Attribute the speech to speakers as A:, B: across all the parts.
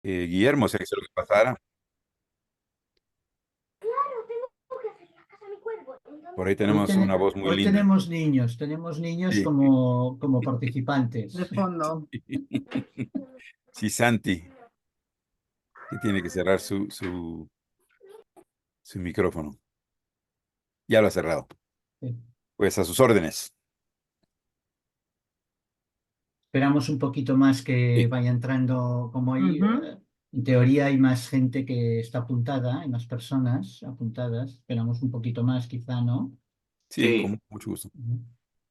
A: Guillermo, se hizo lo que pasara. Por ahí tenemos una voz muy
B: Hoy
A: linda.
B: tenemos niños
A: Sí.
B: como
C: De
B: participantes.
C: fondo.
A: Sí, Santi, que tiene que cerrar su micrófono. Ya lo ha cerrado.
B: Sí.
A: Pues a sus órdenes.
B: Esperamos un poquito más que
A: Sí,
B: vaya entrando, como hay,
C: Ujú.
B: en teoría hay más gente que está apuntada, hay más personas apuntadas. Esperamos un poquito más, quizá, ¿no?
A: sí,
D: Sí,
A: con mucho gusto.
B: Ujú.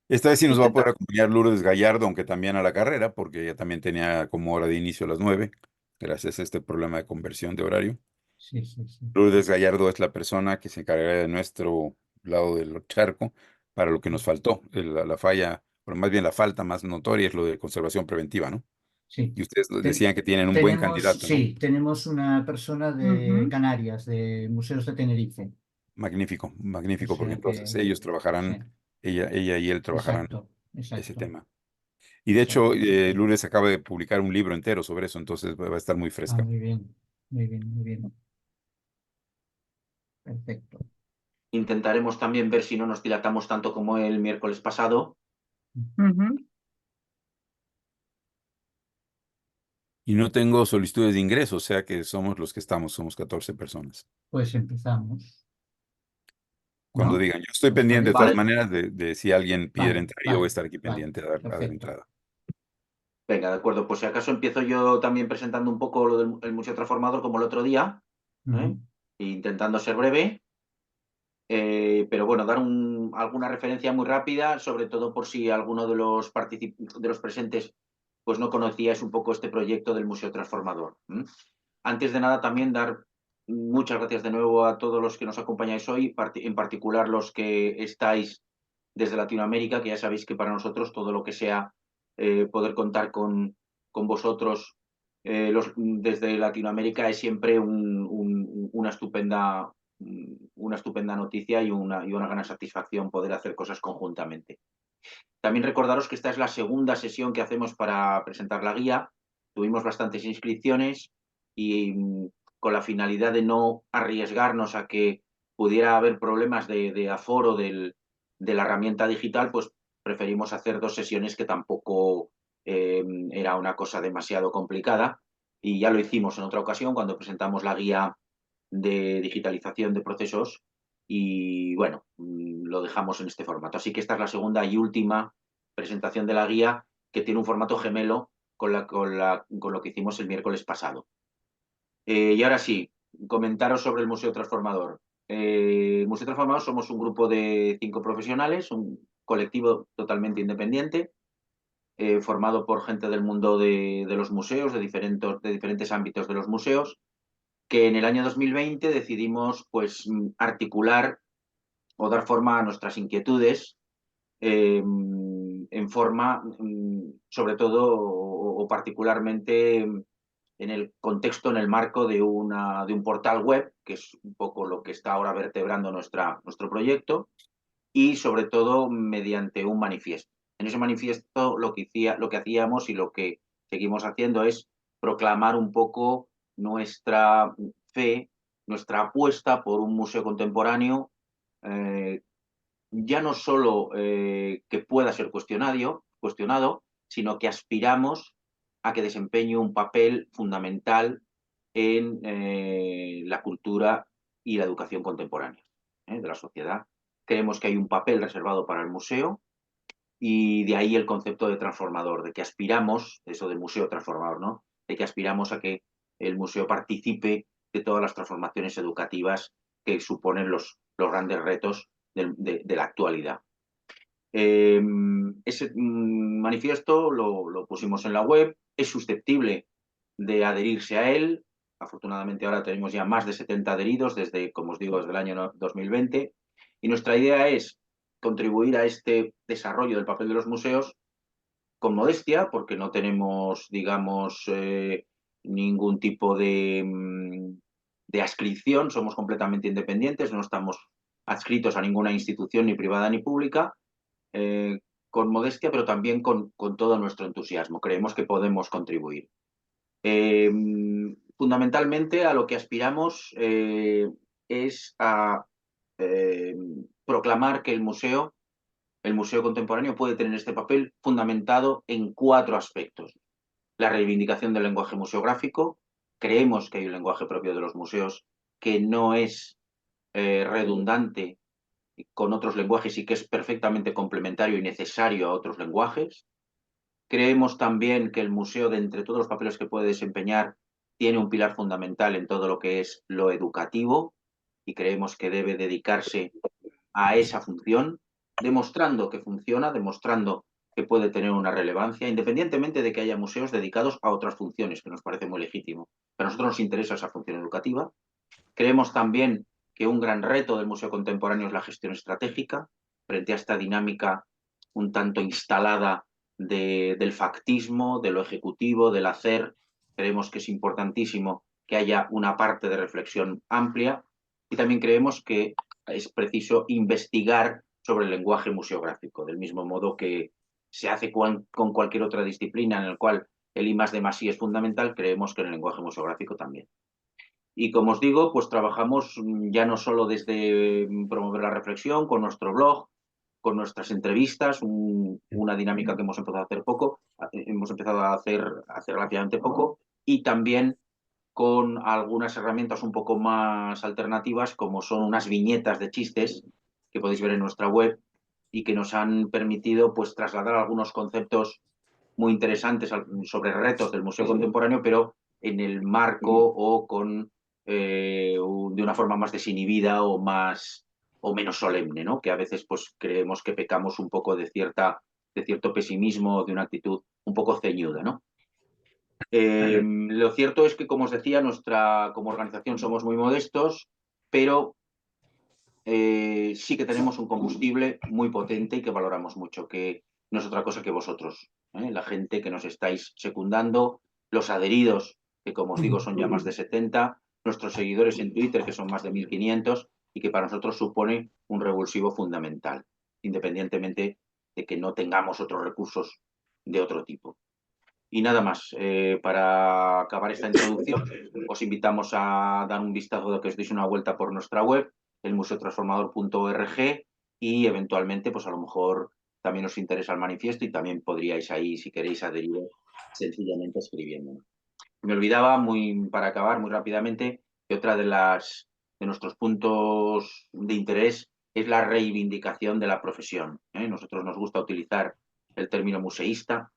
A: Esta vez sí nos va a
D: intenta.
A: poder acompañar Lourdes Gallardo, aunque también a la carrera, porque ella también tenía como hora de inicio a las 9, gracias a este problema de conversión de horario.
B: Sí, sí, sí.
A: Lourdes Gallardo es la persona que se encargará de nuestro lado del charco para lo que nos faltó. La falla, o más bien la falta más notoria es lo de conservación preventiva, ¿no?
B: Sí.
A: Y ustedes decían que tienen un buen candidato, ¿no?
B: Tenemos una persona de
C: Ujú.
B: Canarias, de Museos de Tenerife.
A: Magnífico,
B: O
A: magnífico, porque
B: sea
A: entonces
B: que,
A: ellos
B: sí,
A: trabajarán, ella y él trabajarán
B: exacto,
A: ese
B: exacto,
A: tema. Y de hecho,
B: exacto.
A: Lourdes acaba de publicar un libro entero sobre eso, entonces va a estar muy
B: Ah,
A: fresca.
B: muy bien, muy bien, muy bien. Perfecto.
D: Intentaremos también ver si no nos dilatamos tanto como el miércoles pasado.
C: Ujú.
A: Y no tengo solicitudes de ingreso, o sea que somos los que estamos, somos 14 personas.
B: Pues empezamos,
A: Cuando
B: ¿no?
A: digan, yo estoy
B: ¿Os
A: pendiente de todas
D: Vale,
B: parece?
A: maneras de si alguien pidiera
B: Vale,
A: entrar, yo voy a
B: vale,
A: estar aquí
B: vale.
A: pendiente a dar
B: Perfecto.
A: entrada.
D: venga, de acuerdo. Pues si acaso empiezo yo también presentando un poco lo del el Museo Transformador como el otro día, ¿eh?
B: Ujú.
D: Intentando ser breve, pero bueno, dar alguna referencia muy rápida, sobre todo por si alguno de de los presentes pues no conocíais un poco este proyecto del Museo Transformador. Antes de nada, también dar muchas gracias de nuevo a todos los que nos acompañáis hoy, en particular los que estáis desde Latinoamérica, que ya sabéis que para nosotros todo lo que sea poder contar con vosotros desde Latinoamérica es siempre una estupenda noticia y una gran satisfacción poder hacer cosas conjuntamente. También recordaros que esta es la segunda sesión que hacemos para presentar la guía. Tuvimos bastantes inscripciones y con la finalidad de no arriesgarnos a que pudiera haber problemas de aforo de la herramienta digital, pues preferimos hacer dos sesiones que tampoco era una cosa demasiado complicada. Y ya lo hicimos en otra ocasión cuando presentamos la guía de digitalización de procesos y bueno, lo dejamos en este formato. Así que esta es la segunda y última presentación de la guía que tiene un formato gemelo con lo que hicimos el miércoles pasado. Y ahora sí, comentaros sobre el Museo Transformador. El Museo Transformador somos un grupo de 5 profesionales, un colectivo totalmente independiente, formado por gente del mundo de los museos, de diferentes ámbitos de los museos, que en el año 2020 decidimos pues articular o dar forma a nuestras inquietudes en forma, sobre todo o particularmente en el contexto, en el marco de un portal web, que es un poco lo que está ahora vertebrando nuestro proyecto, y sobre todo mediante un manifiesto. En ese manifiesto lo que hacíamos y lo que seguimos haciendo es proclamar un poco nuestra fe, nuestra apuesta por un museo contemporáneo, eh, ya no solo que pueda ser cuestionado, sino que aspiramos a que desempeñe un papel fundamental en la cultura y la educación contemporánea de la sociedad. Creemos que hay un papel reservado para el museo y de ahí el concepto de transformador, de que aspiramos, eso del museo transformador, ¿no? De que aspiramos a que el museo participe de todas las transformaciones educativas que suponen los grandes retos de la actualidad. Ese manifiesto lo pusimos en la web, es susceptible de adherirse a él. Afortunadamente ahora tenemos ya más de 70 adheridos desde, como os digo, desde el año 2020. Y nuestra idea es contribuir a este desarrollo del papel de los museos con modestia, porque no tenemos, digamos, ningún tipo de adscripción, somos completamente independientes, no estamos adscritos a ninguna institución ni privada ni pública, con modestia, pero también con todo nuestro entusiasmo. Creemos que podemos contribuir. Fundamentalmente a lo que aspiramos es a proclamar que el museo contemporáneo puede tener este papel fundamentado en 4 aspectos. La reivindicación del lenguaje museográfico. Creemos que hay un lenguaje propio de los museos que no es redundante con otros lenguajes y que es perfectamente complementario y necesario a otros lenguajes. Creemos también que el museo, de entre todos los papeles que puede desempeñar, tiene un pilar fundamental en todo lo que es lo educativo y creemos que debe dedicarse a esa función, demostrando que funciona, demostrando que puede tener una relevancia, independientemente de que haya museos dedicados a otras funciones, que nos parece muy legítimo. Pero a nosotros nos interesa esa función educativa. Creemos también que un gran reto del museo contemporáneo es la gestión estratégica, frente a esta dinámica un tanto instalada del factismo, de lo ejecutivo, del hacer. Creemos que es importantísimo que haya una parte de reflexión amplia y también creemos que es preciso investigar sobre el lenguaje museográfico, del mismo modo que se hace con cualquier otra disciplina en el cual el I+D+I es fundamental, creemos que en el lenguaje museográfico también. Y como os digo, pues trabajamos ya no solo desde promover la reflexión con nuestro blog, con nuestras entrevistas, una dinámica que hemos empezado a hacer hace relativamente poco, y también con algunas herramientas un poco más alternativas, como son unas viñetas de chistes que podéis ver en nuestra web y que nos han permitido pues trasladar algunos conceptos muy interesantes sobre retos del museo contemporáneo, pero en el marco o con de una forma más desinhibida o menos solemne, ¿no? Que a veces pues creemos que pecamos un poco de cierto pesimismo, de una actitud un poco ceñuda, ¿no? Lo cierto es que, como os decía, como organización somos muy modestos, pero sí que tenemos un combustible muy potente y que valoramos mucho, que no es otra cosa que vosotros, la gente que nos estáis secundando, los adheridos, que como os digo son ya más de 70, nuestros seguidores en Twitter, que son más de 1.500, y que para nosotros supone un revulsivo fundamental, independientemente de que no tengamos otros recursos de otro tipo. Y nada más, para acabar esta introducción, os invitamos a dar un vistazo de que os deis una vuelta por nuestra web, elmuseotransformador.org, y eventualmente, pues a lo mejor también os interesa el manifiesto y también podríais ahí, si queréis, adherir sencillamente escribiendo. Me olvidaba, para acabar muy rápidamente, que otra de nuestros puntos de interés es la reivindicación de la profesión. Nosotros nos gusta utilizar el término museísta,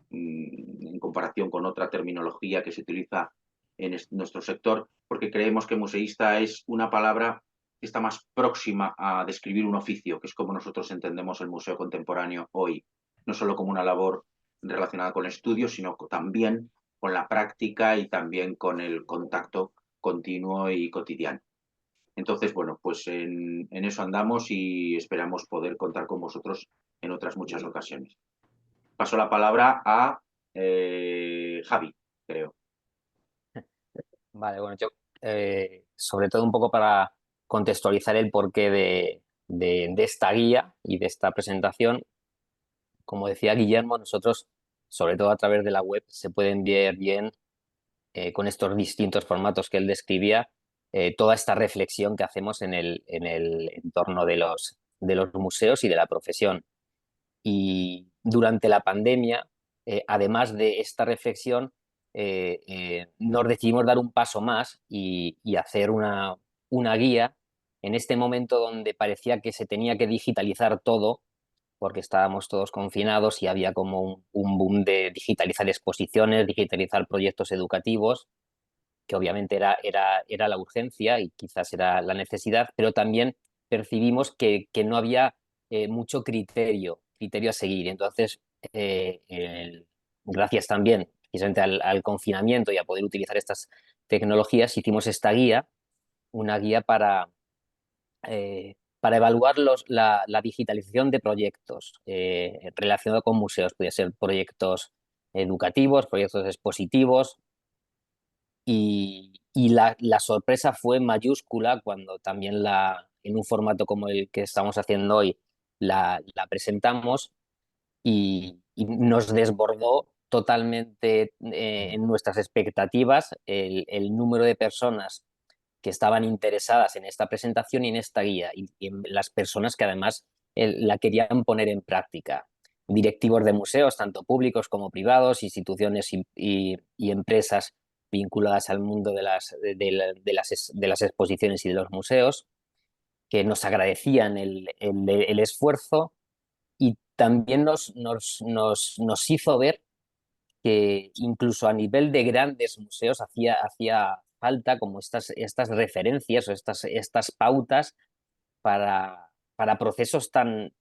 D: en comparación con otra terminología que se utiliza en nuestro sector, porque creemos que museísta es una palabra que está más próxima a describir un oficio, que es como nosotros entendemos el museo contemporáneo hoy, no solo como una labor relacionada con el estudio, sino también con la práctica y también con el contacto continuo y cotidiano. Entonces, bueno, pues en eso andamos y esperamos poder contar con vosotros en otras muchas ocasiones. Paso la palabra a Javi, creo.
E: Vale, bueno, yo sobre todo un poco para contextualizar el porqué de esta guía y de esta presentación. Como decía Guillermo, nosotros, sobre todo a través de la web, se pueden ver bien con estos distintos formatos que él describía, toda esta reflexión que hacemos en el entorno de los museos y de la profesión. Y durante la pandemia, además de esta reflexión, nos decidimos dar un paso más y hacer una guía en este momento donde parecía que se tenía que digitalizar todo, porque estábamos todos confinados y había como un boom de digitalizar exposiciones, digitalizar proyectos educativos, que obviamente era la urgencia y quizás era la necesidad, pero también percibimos que no había mucho criterio a seguir. Entonces, gracias también precisamente al confinamiento y a poder utilizar estas tecnologías, hicimos esta guía, una guía para evaluar la digitalización de proyectos relacionados con museos. Puede ser proyectos educativos, proyectos expositivos, y la sorpresa fue mayúscula cuando también en un formato como el que estamos haciendo hoy la presentamos y nos desbordó totalmente en nuestras expectativas el número de personas que estaban interesadas en esta presentación y en esta guía, y en las personas que además la querían poner en práctica. Directivos de museos, tanto públicos como privados, instituciones y empresas vinculadas al mundo de las exposiciones y de los museos, que nos agradecían el esfuerzo, y también nos hizo ver que incluso a nivel de grandes museos hacía falta como estas referencias o estas pautas para procesos tan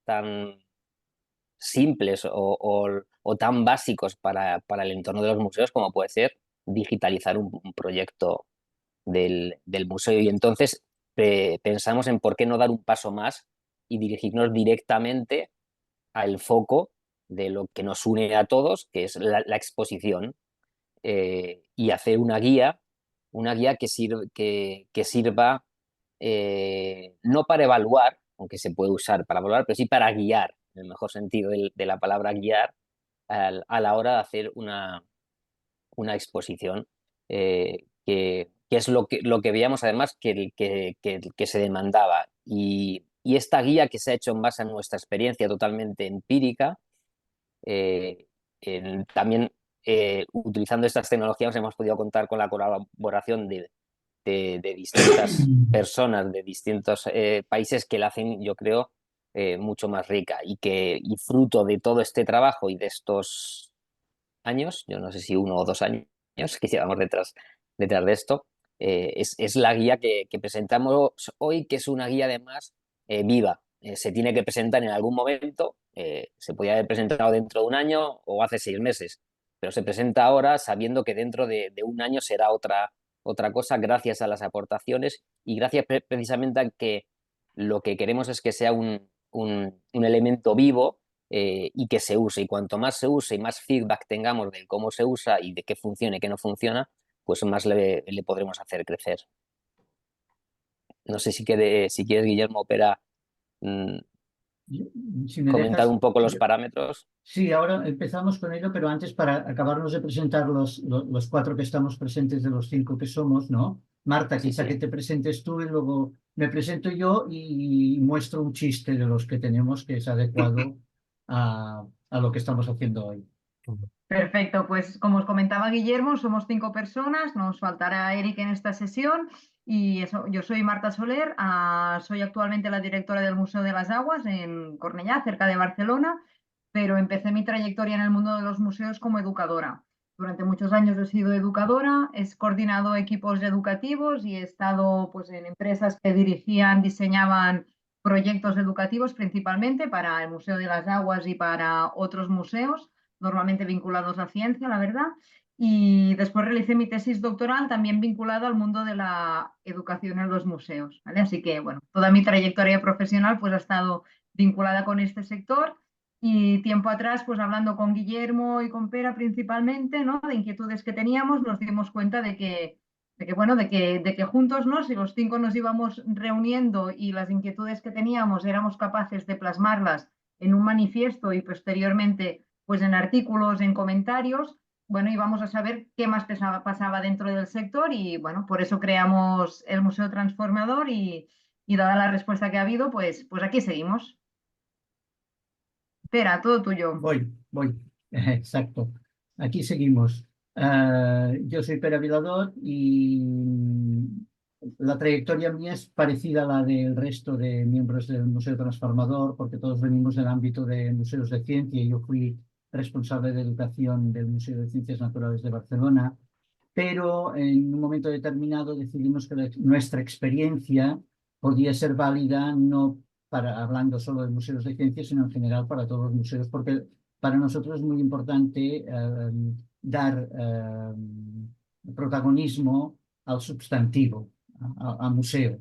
E: simples o tan básicos para el entorno de los museos como puede ser digitalizar un proyecto del museo. Y entonces pensamos en por qué no dar un paso más y dirigirnos directamente al foco de lo que nos une a todos, que es la exposición, y hacer una guía que sirva no para evaluar, aunque se puede usar para evaluar, pero sí para guiar, en el mejor sentido de la palabra guiar, a la hora de hacer una exposición, que es lo que veíamos además que se demandaba. Y esta guía, que se ha hecho en base a nuestra experiencia totalmente empírica, también utilizando estas tecnologías hemos podido contar con la colaboración de distintas personas de distintos países, que la hacen, yo creo, mucho más rica, y fruto de todo este trabajo y de estos años, yo no sé si 1 o 2 años que llevamos detrás de esto, es la guía que presentamos hoy, que es una guía además viva. Se tiene que presentar en algún momento, se podía haber presentado dentro de 1 año o hace 6 meses, pero se presenta ahora sabiendo que dentro de 1 año será otra cosa, gracias a las aportaciones y gracias precisamente a que lo que queremos es que sea un elemento vivo, y que se use. Y cuanto más se use y más feedback tengamos de cómo se usa y de qué funciona y qué no funciona, pues más le podremos hacer crecer. No sé si quieres, Guillermo Opera,
B: Si me
E: comentar
B: dejas,
E: un poco los parámetros.
B: sí, ahora empezamos con ello, pero antes, para acabarnos de presentar los 4 que estamos presentes de los 5 que somos, ¿no? Marta,
E: Sí,
B: quizá
E: sí.
B: que te presentes tú y luego me presento yo y muestro un chiste de los que tenemos que es adecuado a lo que estamos haciendo hoy.
C: Perfecto, pues como os comentaba Guillermo, somos 5 personas, nos faltará Eric en esta sesión y eso, yo soy Marta Soler, soy actualmente la directora del Museo de las Aguas en Cornellá, cerca de Barcelona, pero empecé mi trayectoria en el mundo de los museos como educadora. Durante muchos años he sido educadora, he coordinado equipos educativos y he estado pues, en empresas que dirigían, diseñaban proyectos educativos principalmente para el Museo de las Aguas y para otros museos, normalmente vinculados a ciencia, la verdad. Y después realicé mi tesis doctoral también vinculado al mundo de la educación en los museos, ¿vale? Así que, bueno, toda mi trayectoria profesional pues ha estado vinculada con este sector. Y tiempo atrás, pues hablando con Guillermo y con Pera principalmente, ¿no? De inquietudes que teníamos, nos dimos cuenta de que juntos, ¿no? Si los 5 nos íbamos reuniendo y las inquietudes que teníamos éramos capaces de plasmarlas en un manifiesto y posteriormente pues en artículos, en comentarios, bueno, íbamos a saber qué más pasaba dentro del sector y bueno, por eso creamos el Museo Transformador y dada la respuesta que ha habido, pues aquí seguimos. Espera, todo tuyo.
B: Voy, exacto. Aquí seguimos. Yo soy Pere Vilador y la trayectoria mía es parecida a la del resto de miembros del Museo Transformador, porque todos venimos del ámbito de museos de ciencia y yo fui responsable de educación del Museo de Ciencias Naturales de Barcelona, pero en un momento determinado decidimos que nuestra experiencia podía ser válida no hablando solo de museos de ciencia, sino en general para todos los museos, porque para nosotros es muy importante dar protagonismo al sustantivo, a museo.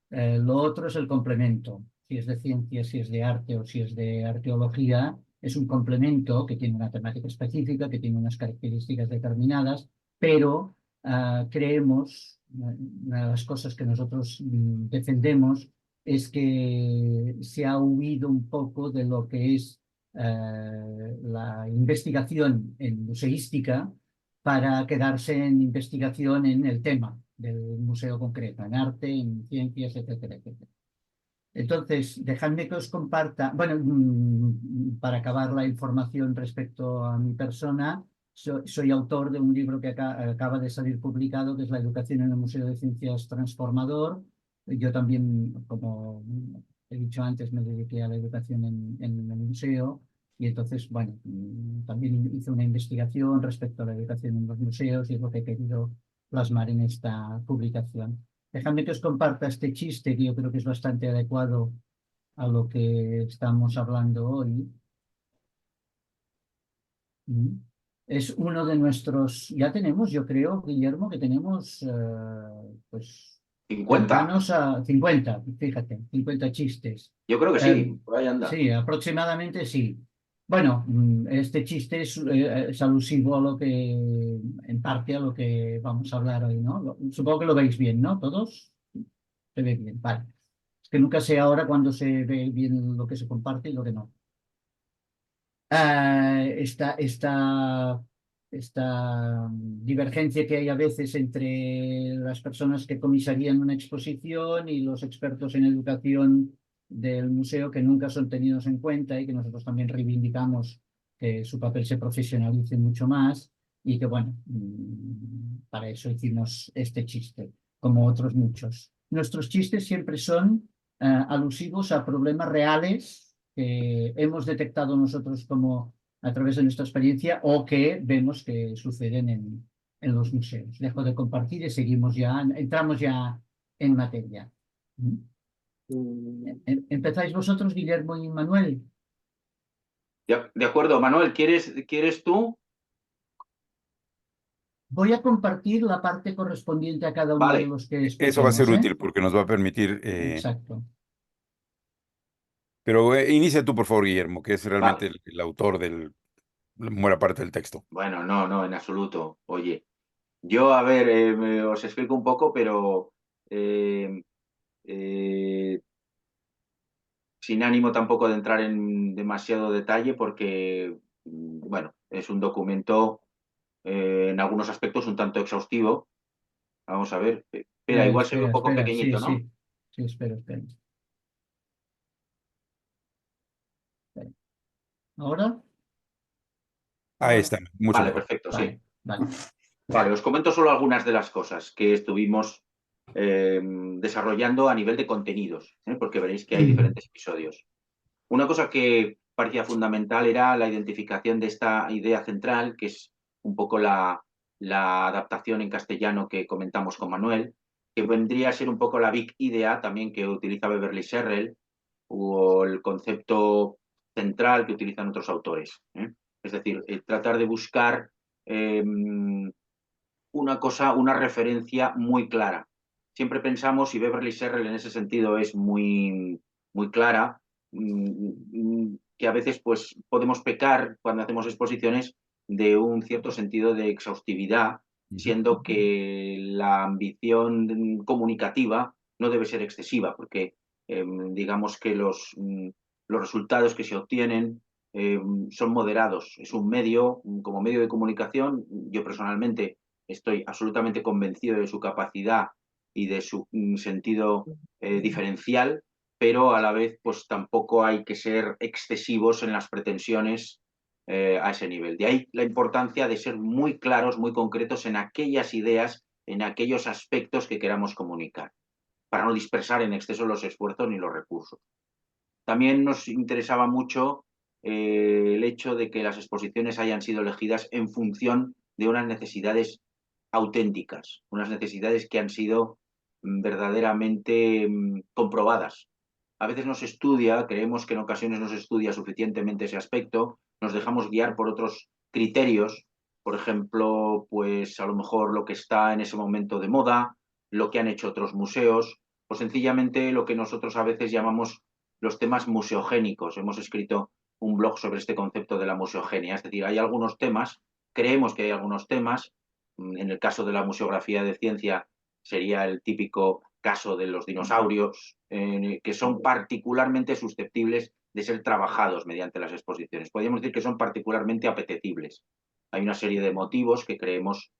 B: Lo otro es el complemento. Si es de ciencia, si es de arte o si es de arqueología, es un complemento que tiene una temática específica, que tiene unas características determinadas, pero creemos, una de las cosas que nosotros defendemos es que se ha huido un poco de lo que es la investigación en museística para quedarse en investigación en el tema del museo concreto, en arte, en ciencias, etcétera, etcétera. Entonces, dejadme que os comparta, bueno, para acabar la información respecto a mi persona, soy autor de un libro que acaba de salir publicado, que es La educación en el Museo de Ciencias Transformador. Yo también, como he dicho antes, me dediqué a la educación en el museo y entonces, bueno, también hice una investigación respecto a la educación en los museos y es lo que he querido plasmar en esta publicación. Dejadme que os comparta este chiste que yo creo que es bastante adecuado a lo que estamos hablando hoy. Es uno de nuestros, ya tenemos, yo creo, Guillermo, que tenemos pues
D: 50.
B: cercanos a 50, fíjate, 50 chistes.
D: Yo creo que sí, por ahí anda.
B: Sí, aproximadamente sí. Bueno, este chiste es alusivo a lo que, en parte a lo que vamos a hablar hoy, ¿no? Supongo que lo veis bien, ¿no? ¿Todos? Se ve bien, vale. Es que nunca sé ahora cuándo se ve bien lo que se comparte y lo que no. Esta divergencia que hay a veces entre las personas que comisarían una exposición y los expertos en educación del museo que nunca son tenidos en cuenta y que nosotros también reivindicamos que su papel se profesionalice mucho más y que, bueno, para eso hicimos este chiste, como otros muchos. Nuestros chistes siempre son alusivos a problemas reales que hemos detectado nosotros como a través de nuestra experiencia o que vemos que suceden en los museos. Dejo de compartir y seguimos ya, entramos ya en materia. ¿Empezáis vosotros, Guillermo y Manuel?
D: De acuerdo, Manuel, ¿quieres tú?
B: Voy a compartir la parte correspondiente a cada uno de
D: Vale.
B: los que
A: Eso va a ser
B: expliquemos, ¿eh?
A: útil porque nos va a permitir.
B: Exacto.
A: Pero inicia tú, por favor, Guillermo, que es realmente
D: Vale.
A: el autor de la buena parte del texto.
D: Bueno, no, en absoluto. Oye, yo, a ver, os explico un poco, pero eh, eh, sin ánimo tampoco de entrar en demasiado detalle porque, bueno, es un documento en algunos aspectos un tanto exhaustivo. Vamos a ver. Espera, igual se ve un poco
B: Espera.
D: pequeñito,
B: Sí,
D: ¿no?
B: sí. Sí, espera. ¿Ahora?
A: Ahí está, mucho
D: Vale,
A: mejor.
D: perfecto, sí.
B: Vale.
D: Vale, os comento solo algunas de las cosas que estuvimos desarrollando a nivel de contenidos, porque veréis que hay diferentes episodios. Una cosa que parecía fundamental era la identificación de esta idea central, que es un poco la adaptación en castellano que comentamos con Manuel, que vendría a ser un poco la Big Idea también que utiliza Beverly Serrell, o el concepto central que utilizan otros autores. Es decir, tratar de buscar una referencia muy clara. Siempre pensamos, y Beverly Serrell en ese sentido es muy, muy clara, que a veces pues, podemos pecar cuando hacemos exposiciones de un cierto sentido de exhaustividad, siendo que la ambición comunicativa no debe ser excesiva, porque digamos que los resultados que se obtienen son moderados. Es un medio, como medio de comunicación, yo personalmente estoy absolutamente convencido de su capacidad y de su sentido diferencial, pero a la vez pues tampoco hay que ser excesivos en las pretensiones a ese nivel. De ahí la importancia de ser muy claros, muy concretos en aquellas ideas, en aquellos aspectos que queramos comunicar, para no dispersar en exceso los esfuerzos ni los recursos. También nos interesaba mucho el hecho de que las exposiciones hayan sido elegidas en función de unas necesidades auténticas, unas necesidades que han sido verdaderamente comprobadas. A veces no se estudia, creemos que en ocasiones no se estudia suficientemente ese aspecto, nos dejamos guiar por otros criterios, por ejemplo, pues a lo mejor lo que está en ese momento de moda, lo que han hecho otros museos, o sencillamente lo que nosotros a veces llamamos los temas museogénicos. Hemos escrito un blog sobre este concepto de la museogenia, es decir, hay algunos temas, creemos que hay algunos temas, en el caso de la museografía de ciencia sería el típico caso de los dinosaurios, que son particularmente susceptibles de ser trabajados mediante las exposiciones. Podríamos decir que son particularmente apetecibles. Hay una serie de motivos que creemos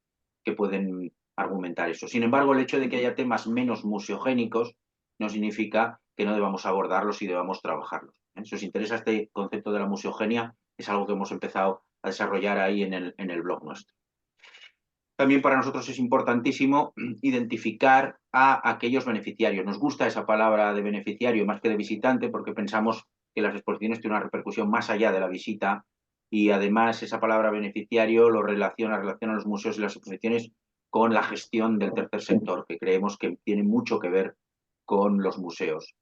D: que pueden argumentar eso. Sin embargo, el hecho de que haya temas menos museogénicos no significa que no debamos abordarlos y debamos trabajarlos. Si os interesa este concepto de la museogenia, es algo que hemos empezado a desarrollar ahí en el blog nuestro. También para nosotros es importantísimo identificar a aquellos beneficiarios. Nos gusta esa palabra de beneficiario más que de visitante porque pensamos que las exposiciones tienen una repercusión más allá de la visita y además esa palabra beneficiario lo relaciona los museos y las exposiciones con la gestión del tercer sector, que creemos que tiene mucho que ver con los museos.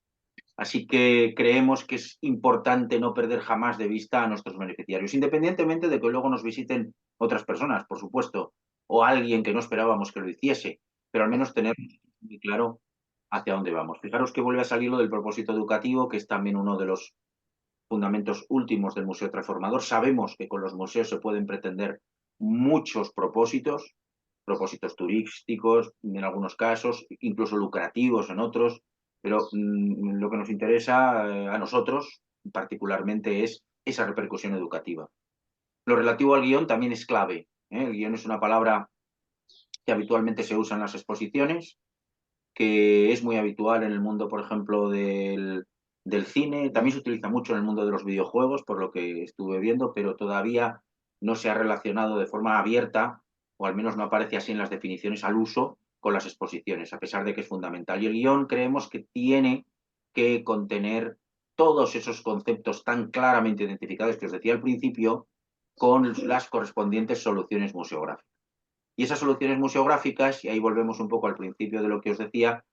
D: Así que creemos que es importante no perder jamás de vista a nuestros beneficiarios, independientemente de que luego nos visiten otras personas, por supuesto, o alguien que no esperábamos que lo hiciese, pero al menos tener muy claro hacia dónde vamos. Fijaros que vuelve a salir lo del propósito educativo, que es también uno de los fundamentos últimos del Museo Transformador. Sabemos que con los museos se pueden pretender muchos propósitos turísticos en algunos casos, incluso lucrativos en otros, pero lo que nos interesa a nosotros particularmente es esa repercusión educativa. Lo relativo al guión también es clave. El guión es una palabra que habitualmente se usa en las exposiciones, que es muy habitual en el mundo, por ejemplo, del cine. También se utiliza mucho en el mundo de los videojuegos, por lo que estuve viendo, pero todavía no se ha relacionado de forma abierta, o al menos no aparece así en las definiciones al uso, con las exposiciones, a pesar de que es fundamental. Y el guión creemos que tiene que contener todos esos conceptos tan claramente identificados que os decía al principio, con las correspondientes soluciones museográficas. Y esas soluciones museográficas, y ahí volvemos un poco al principio de lo que os decía,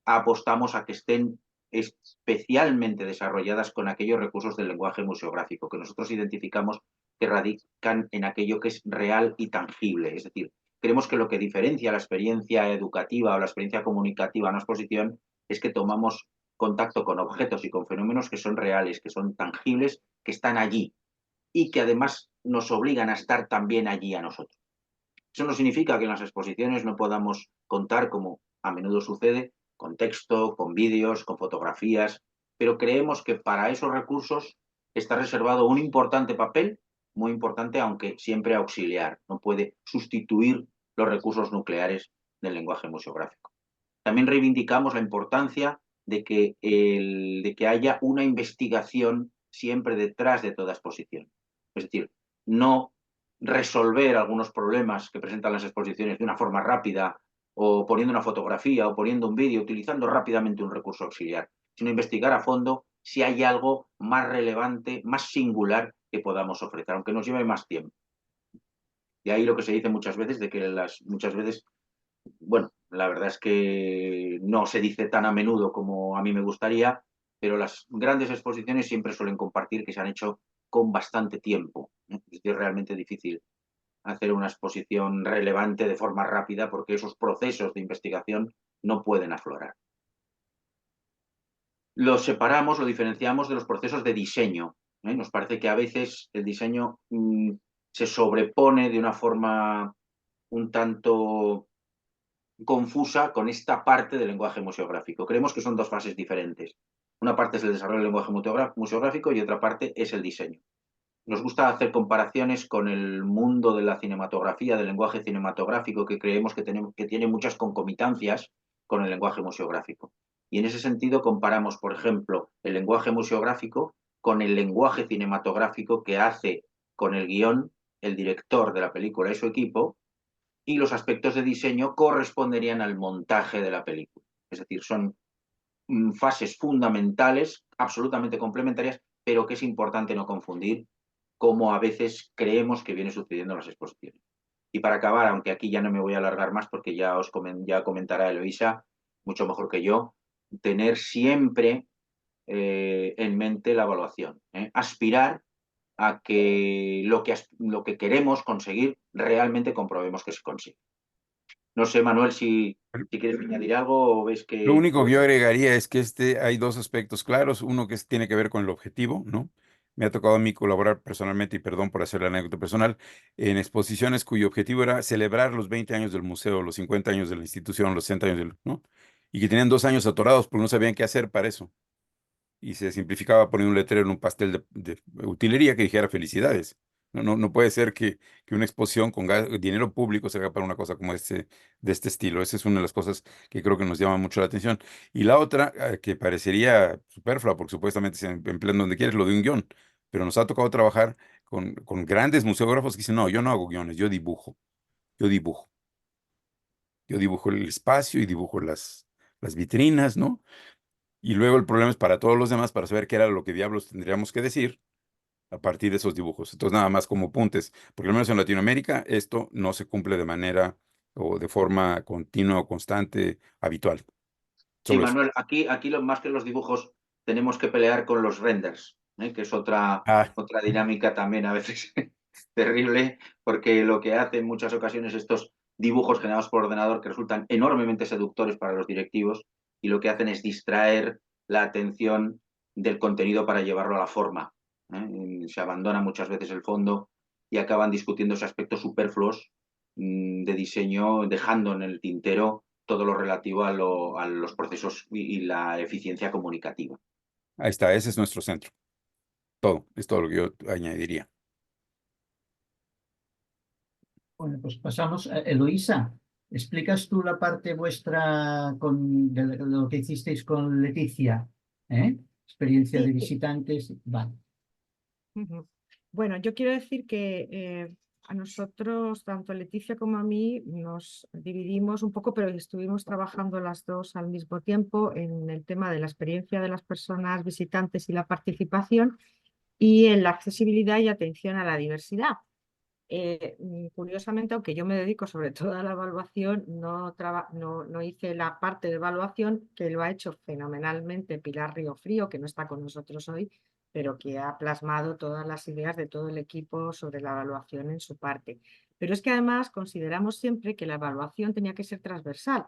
D: apostamos a que estén especialmente desarrolladas con aquellos recursos del lenguaje museográfico que nosotros identificamos que radican en aquello que es real y tangible. Es decir, creemos que lo que diferencia la experiencia educativa o la experiencia comunicativa en una exposición es que tomamos contacto con objetos y con fenómenos que son reales, que son tangibles, que están allí y que además nos obligan a estar también allí a nosotros. Eso no significa que en las exposiciones no podamos contar, como a menudo sucede, con texto, con vídeos, con fotografías, pero creemos que para esos recursos está reservado un importante papel, muy importante, aunque siempre auxiliar, no puede sustituir los recursos nucleares del lenguaje museográfico. También reivindicamos la importancia de que haya una investigación siempre detrás de toda exposición. Es decir, no resolver algunos problemas que presentan las exposiciones de una forma rápida o poniendo una fotografía o poniendo un vídeo, utilizando rápidamente un recurso auxiliar, sino investigar a fondo si hay algo más relevante, más singular que podamos ofrecer, aunque nos lleve más tiempo. De ahí lo que se dice muchas veces de que muchas veces, bueno, la verdad es que no se dice tan a menudo como a mí me gustaría, pero las grandes exposiciones siempre suelen compartir que se han hecho con bastante tiempo. Es realmente difícil hacer una exposición relevante de forma rápida porque esos procesos de investigación no pueden aflorar. Lo separamos, lo diferenciamos de los procesos de diseño. Nos parece que a veces el diseño se sobrepone de una forma un tanto confusa con esta parte del lenguaje museográfico. Creemos que son dos fases diferentes. Una parte es el desarrollo del lenguaje museográfico y otra parte es el diseño. Nos gusta hacer comparaciones con el mundo de la cinematografía, del lenguaje cinematográfico, que creemos que tiene muchas concomitancias con el lenguaje museográfico. Y en ese sentido comparamos, por ejemplo, el lenguaje museográfico con el lenguaje cinematográfico que hace con el guión el director de la película y su equipo, y los aspectos de diseño corresponderían al montaje de la película. Es decir, son fases fundamentales, absolutamente complementarias, pero que es importante no confundir, como a veces creemos que viene sucediendo en las exposiciones. Y para acabar, aunque aquí ya no me voy a alargar más porque ya comentará Eloisa mucho mejor que yo, tener siempre en mente la evaluación. Aspirar a que lo que queremos conseguir realmente comprobemos que se consigue. No sé, Manuel, si quieres añadir algo o ves que...
A: Lo único que yo agregaría es que hay dos aspectos claros. Uno que tiene que ver con el objetivo, ¿no? Me ha tocado a mí colaborar personalmente, y perdón por hacer la anécdota personal, en exposiciones cuyo objetivo era celebrar los 20 años del museo, los 50 años de la institución, los 60 años ¿no? Y que tenían 2 años atorados porque no sabían qué hacer para eso. y se simplificaba poniendo un letrero en un pastel de utilería que dijera felicidades. No puede ser que una exposición con dinero público se haga para una cosa como de este estilo. Esa es una de las cosas que creo que nos llama mucho la atención. Y la otra, que parecería superflua, porque supuestamente se emplea en donde quieres, lo de un guión. Pero nos ha tocado trabajar con grandes museógrafos que dicen, no, yo no hago guiones, yo dibujo, yo dibujo. Yo dibujo el espacio y dibujo las vitrinas, ¿no? Y luego el problema es para todos los demás, para saber qué era lo que diablos tendríamos que decir a partir de esos dibujos. Entonces, nada más como apuntes, porque al menos en Latinoamérica esto no se cumple de manera o de forma continua o constante, habitual.
D: Sí,
A: Solo eso.
D: Manuel, aquí lo más que los dibujos tenemos que pelear con los renders, que es otra
A: Ah,
D: dinámica también a veces terrible, porque lo que hace en muchas ocasiones estos dibujos generados por ordenador que resultan enormemente seductores para los directivos y lo que hacen es distraer la atención del contenido para llevarlo a la forma. Se abandona muchas veces el fondo y acaban discutiendo esos aspectos superfluos de diseño, dejando en el tintero todo lo relativo a los procesos y la eficiencia comunicativa.
A: ahí está, ese es nuestro centro. Todo, es todo lo que yo añadiría.
B: Bueno, pues pasamos. Eloísa, ¿explicas tú la parte vuestra de lo que hicisteis con Leticia? Experiencia de
F: Sí,
B: visitantes. Vale.
F: ujú. Bueno, yo quiero decir que a nosotros, tanto a Leticia como a mí, nos dividimos un poco, pero estuvimos trabajando las dos al mismo tiempo en el tema de la experiencia de las personas visitantes y la participación y en la accesibilidad y atención a la diversidad. Curiosamente, aunque yo me dedico sobre todo a la evaluación, no hice la parte de evaluación que lo ha hecho fenomenalmente Pilar Riofrío, que no está con nosotros hoy, pero que ha plasmado todas las ideas de todo el equipo sobre la evaluación en su parte. Pero es que además consideramos siempre que la evaluación tenía que ser transversal.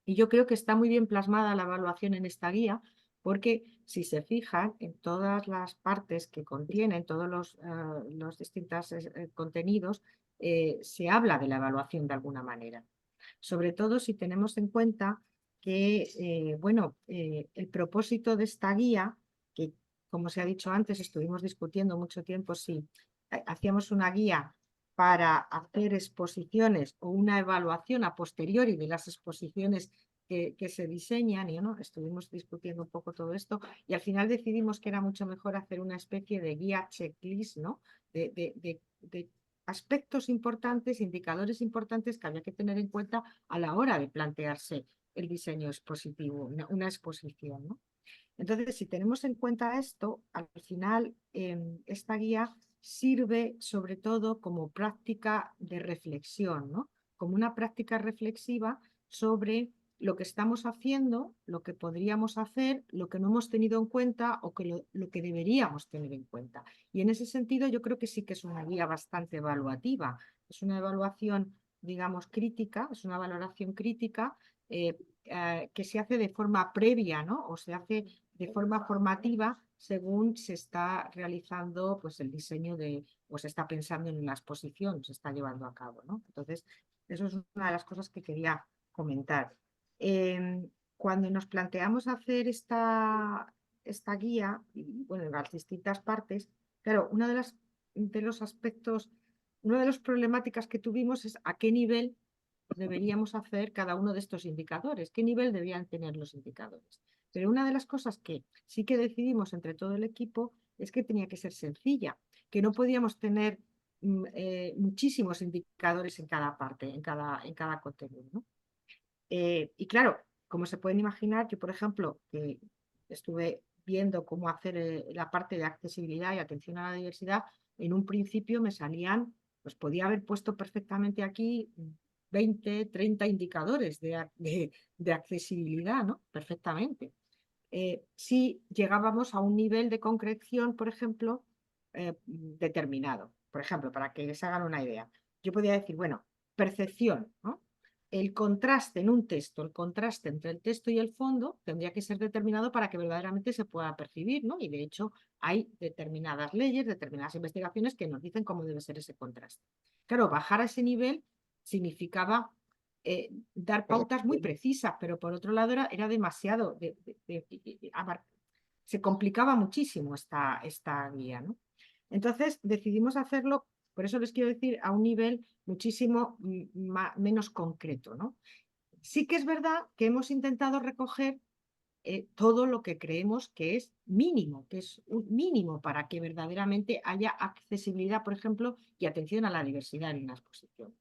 F: Y yo creo que está muy bien plasmada la evaluación en esta guía, porque si se fijan en todas las partes que contienen, todos los distintos contenidos, se habla de la evaluación de alguna manera. Sobre todo si tenemos en cuenta que, bueno, el propósito de esta guía, que como se ha dicho antes, estuvimos discutiendo mucho tiempo si hacíamos una guía para hacer exposiciones o una evaluación a posteriori de las exposiciones que se diseñan, y ¿no? Estuvimos discutiendo un poco todo esto y al final decidimos que era mucho mejor hacer una especie de guía checklist, ¿no? de aspectos importantes, indicadores importantes que había que tener en cuenta a la hora de plantearse el diseño expositivo, una exposición, ¿no? Entonces, si tenemos en cuenta esto, al final esta guía sirve sobre todo como práctica de reflexión, ¿no? Como una práctica reflexiva sobre lo que estamos haciendo, lo que podríamos hacer, lo que no hemos tenido en cuenta o que lo que deberíamos tener en cuenta. Y en ese sentido yo creo que sí que es una guía bastante evaluativa. Es una evaluación, digamos, crítica, es una valoración crítica que se hace de forma previa, ¿no? O se hace de forma formativa según se está realizando pues, el diseño o se está pensando en la exposición, se está llevando a cabo, ¿no? Entonces, eso es una de las cosas que quería comentar. Cuando nos planteamos hacer esta guía, y bueno, en las distintas partes, claro, una de los aspectos, una de las problemáticas que tuvimos es a qué nivel deberíamos hacer cada uno de estos indicadores, qué nivel debían tener los indicadores. Pero una de las cosas que sí que decidimos entre todo el equipo es que tenía que ser sencilla, que no podíamos tener muchísimos indicadores en cada parte, en cada contenido, ¿no? Y claro, como se pueden imaginar, yo, por ejemplo, que estuve viendo cómo hacer la parte de accesibilidad y atención a la diversidad, en un principio me salían, pues podía haber puesto perfectamente aquí 20, 30 indicadores de accesibilidad, ¿no? Perfectamente. Si llegábamos a un nivel de concreción, por ejemplo, determinado. Por ejemplo, para que se hagan una idea, yo podría decir, bueno, percepción, ¿no? El contraste en un texto, el contraste entre el texto y el fondo tendría que ser determinado para que verdaderamente se pueda percibir, ¿no? Y de hecho hay determinadas leyes, determinadas investigaciones que nos dicen cómo debe ser ese contraste. Claro, bajar a ese nivel significaba dar pautas muy precisas, pero por otro lado era demasiado se complicaba muchísimo esta guía, ¿no? Entonces decidimos hacerlo, por eso les quiero decir, a un nivel muchísimo menos concreto, ¿no? Sí que es verdad que hemos intentado recoger todo lo que creemos que es mínimo, que es un mínimo para que verdaderamente haya accesibilidad, por ejemplo, y atención a la diversidad en una exposición.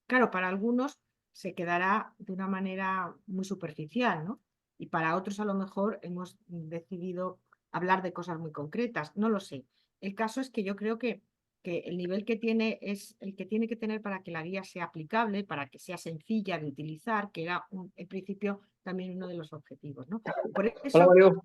F: Claro, para algunos se quedará de una manera muy superficial, ¿no? Y para otros a lo mejor hemos decidido hablar de cosas muy concretas, no lo sé. El caso es que yo creo que el nivel que tiene es el que tiene que tener para que la guía sea aplicable, para que sea sencilla de utilizar, que era en principio también uno de los objetivos, ¿no? Por
G: Hola,
F: eso,
G: Mario.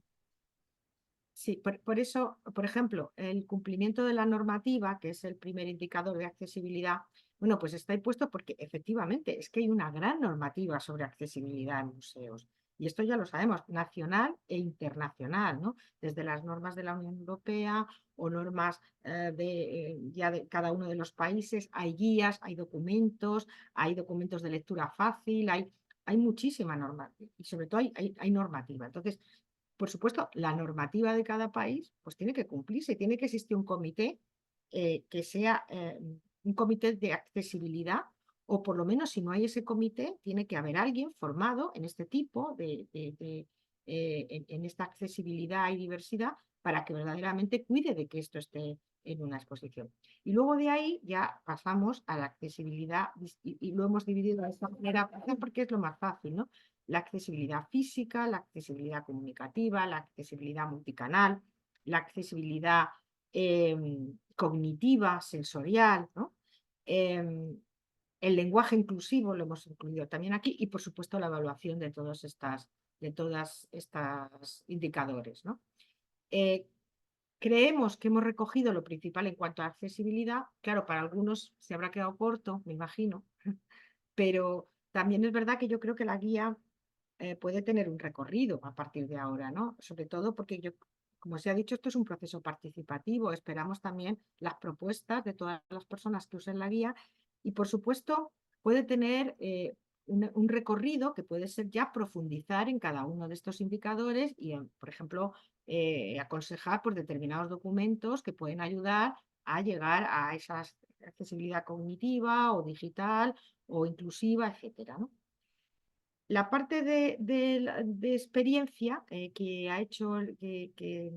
F: sí, por eso, por ejemplo, el cumplimiento de la normativa, que es el primer indicador de accesibilidad, bueno, pues está impuesto porque efectivamente es que hay una gran normativa sobre accesibilidad en museos. Y esto ya lo sabemos, nacional e internacional, ¿no? Desde las normas de la Unión Europea o normas ya de cada uno de los países, hay guías, hay documentos de lectura fácil, hay muchísima norma y sobre todo hay normativa. Entonces, por supuesto, la normativa de cada país pues tiene que cumplirse, tiene que existir un comité que sea un comité de accesibilidad, o por lo menos si no hay ese comité, tiene que haber alguien formado en este tipo en esta accesibilidad y diversidad para que verdaderamente cuide de que esto esté en una exposición. Y luego de ahí ya pasamos a la accesibilidad y lo hemos dividido de esta manera porque es lo más fácil, ¿no? La accesibilidad física, la accesibilidad comunicativa, la accesibilidad multicanal, la accesibilidad cognitiva, sensorial, ¿no? El lenguaje inclusivo lo hemos incluido también aquí y, por supuesto, la evaluación de todas estas indicadores, ¿no? Creemos que hemos recogido lo principal en cuanto a accesibilidad. Claro, para algunos se habrá quedado corto, me imagino, pero también es verdad que yo creo que la guía puede tener un recorrido a partir de ahora, ¿no? Sobre todo porque como se ha dicho, esto es un proceso participativo. Esperamos también las propuestas de todas las personas que usen la guía y, por supuesto, puede tener un recorrido que puede ser ya profundizar en cada uno de estos indicadores y, por ejemplo, aconsejar por determinados documentos que pueden ayudar a llegar a esa accesibilidad cognitiva o digital o inclusiva, etcétera, ¿no? La parte de experiencia que ha hecho, que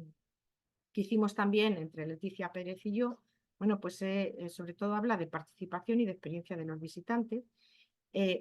F: hicimos también entre Leticia Pérez y yo, bueno, pues sobre todo habla de participación y de experiencia de los visitantes.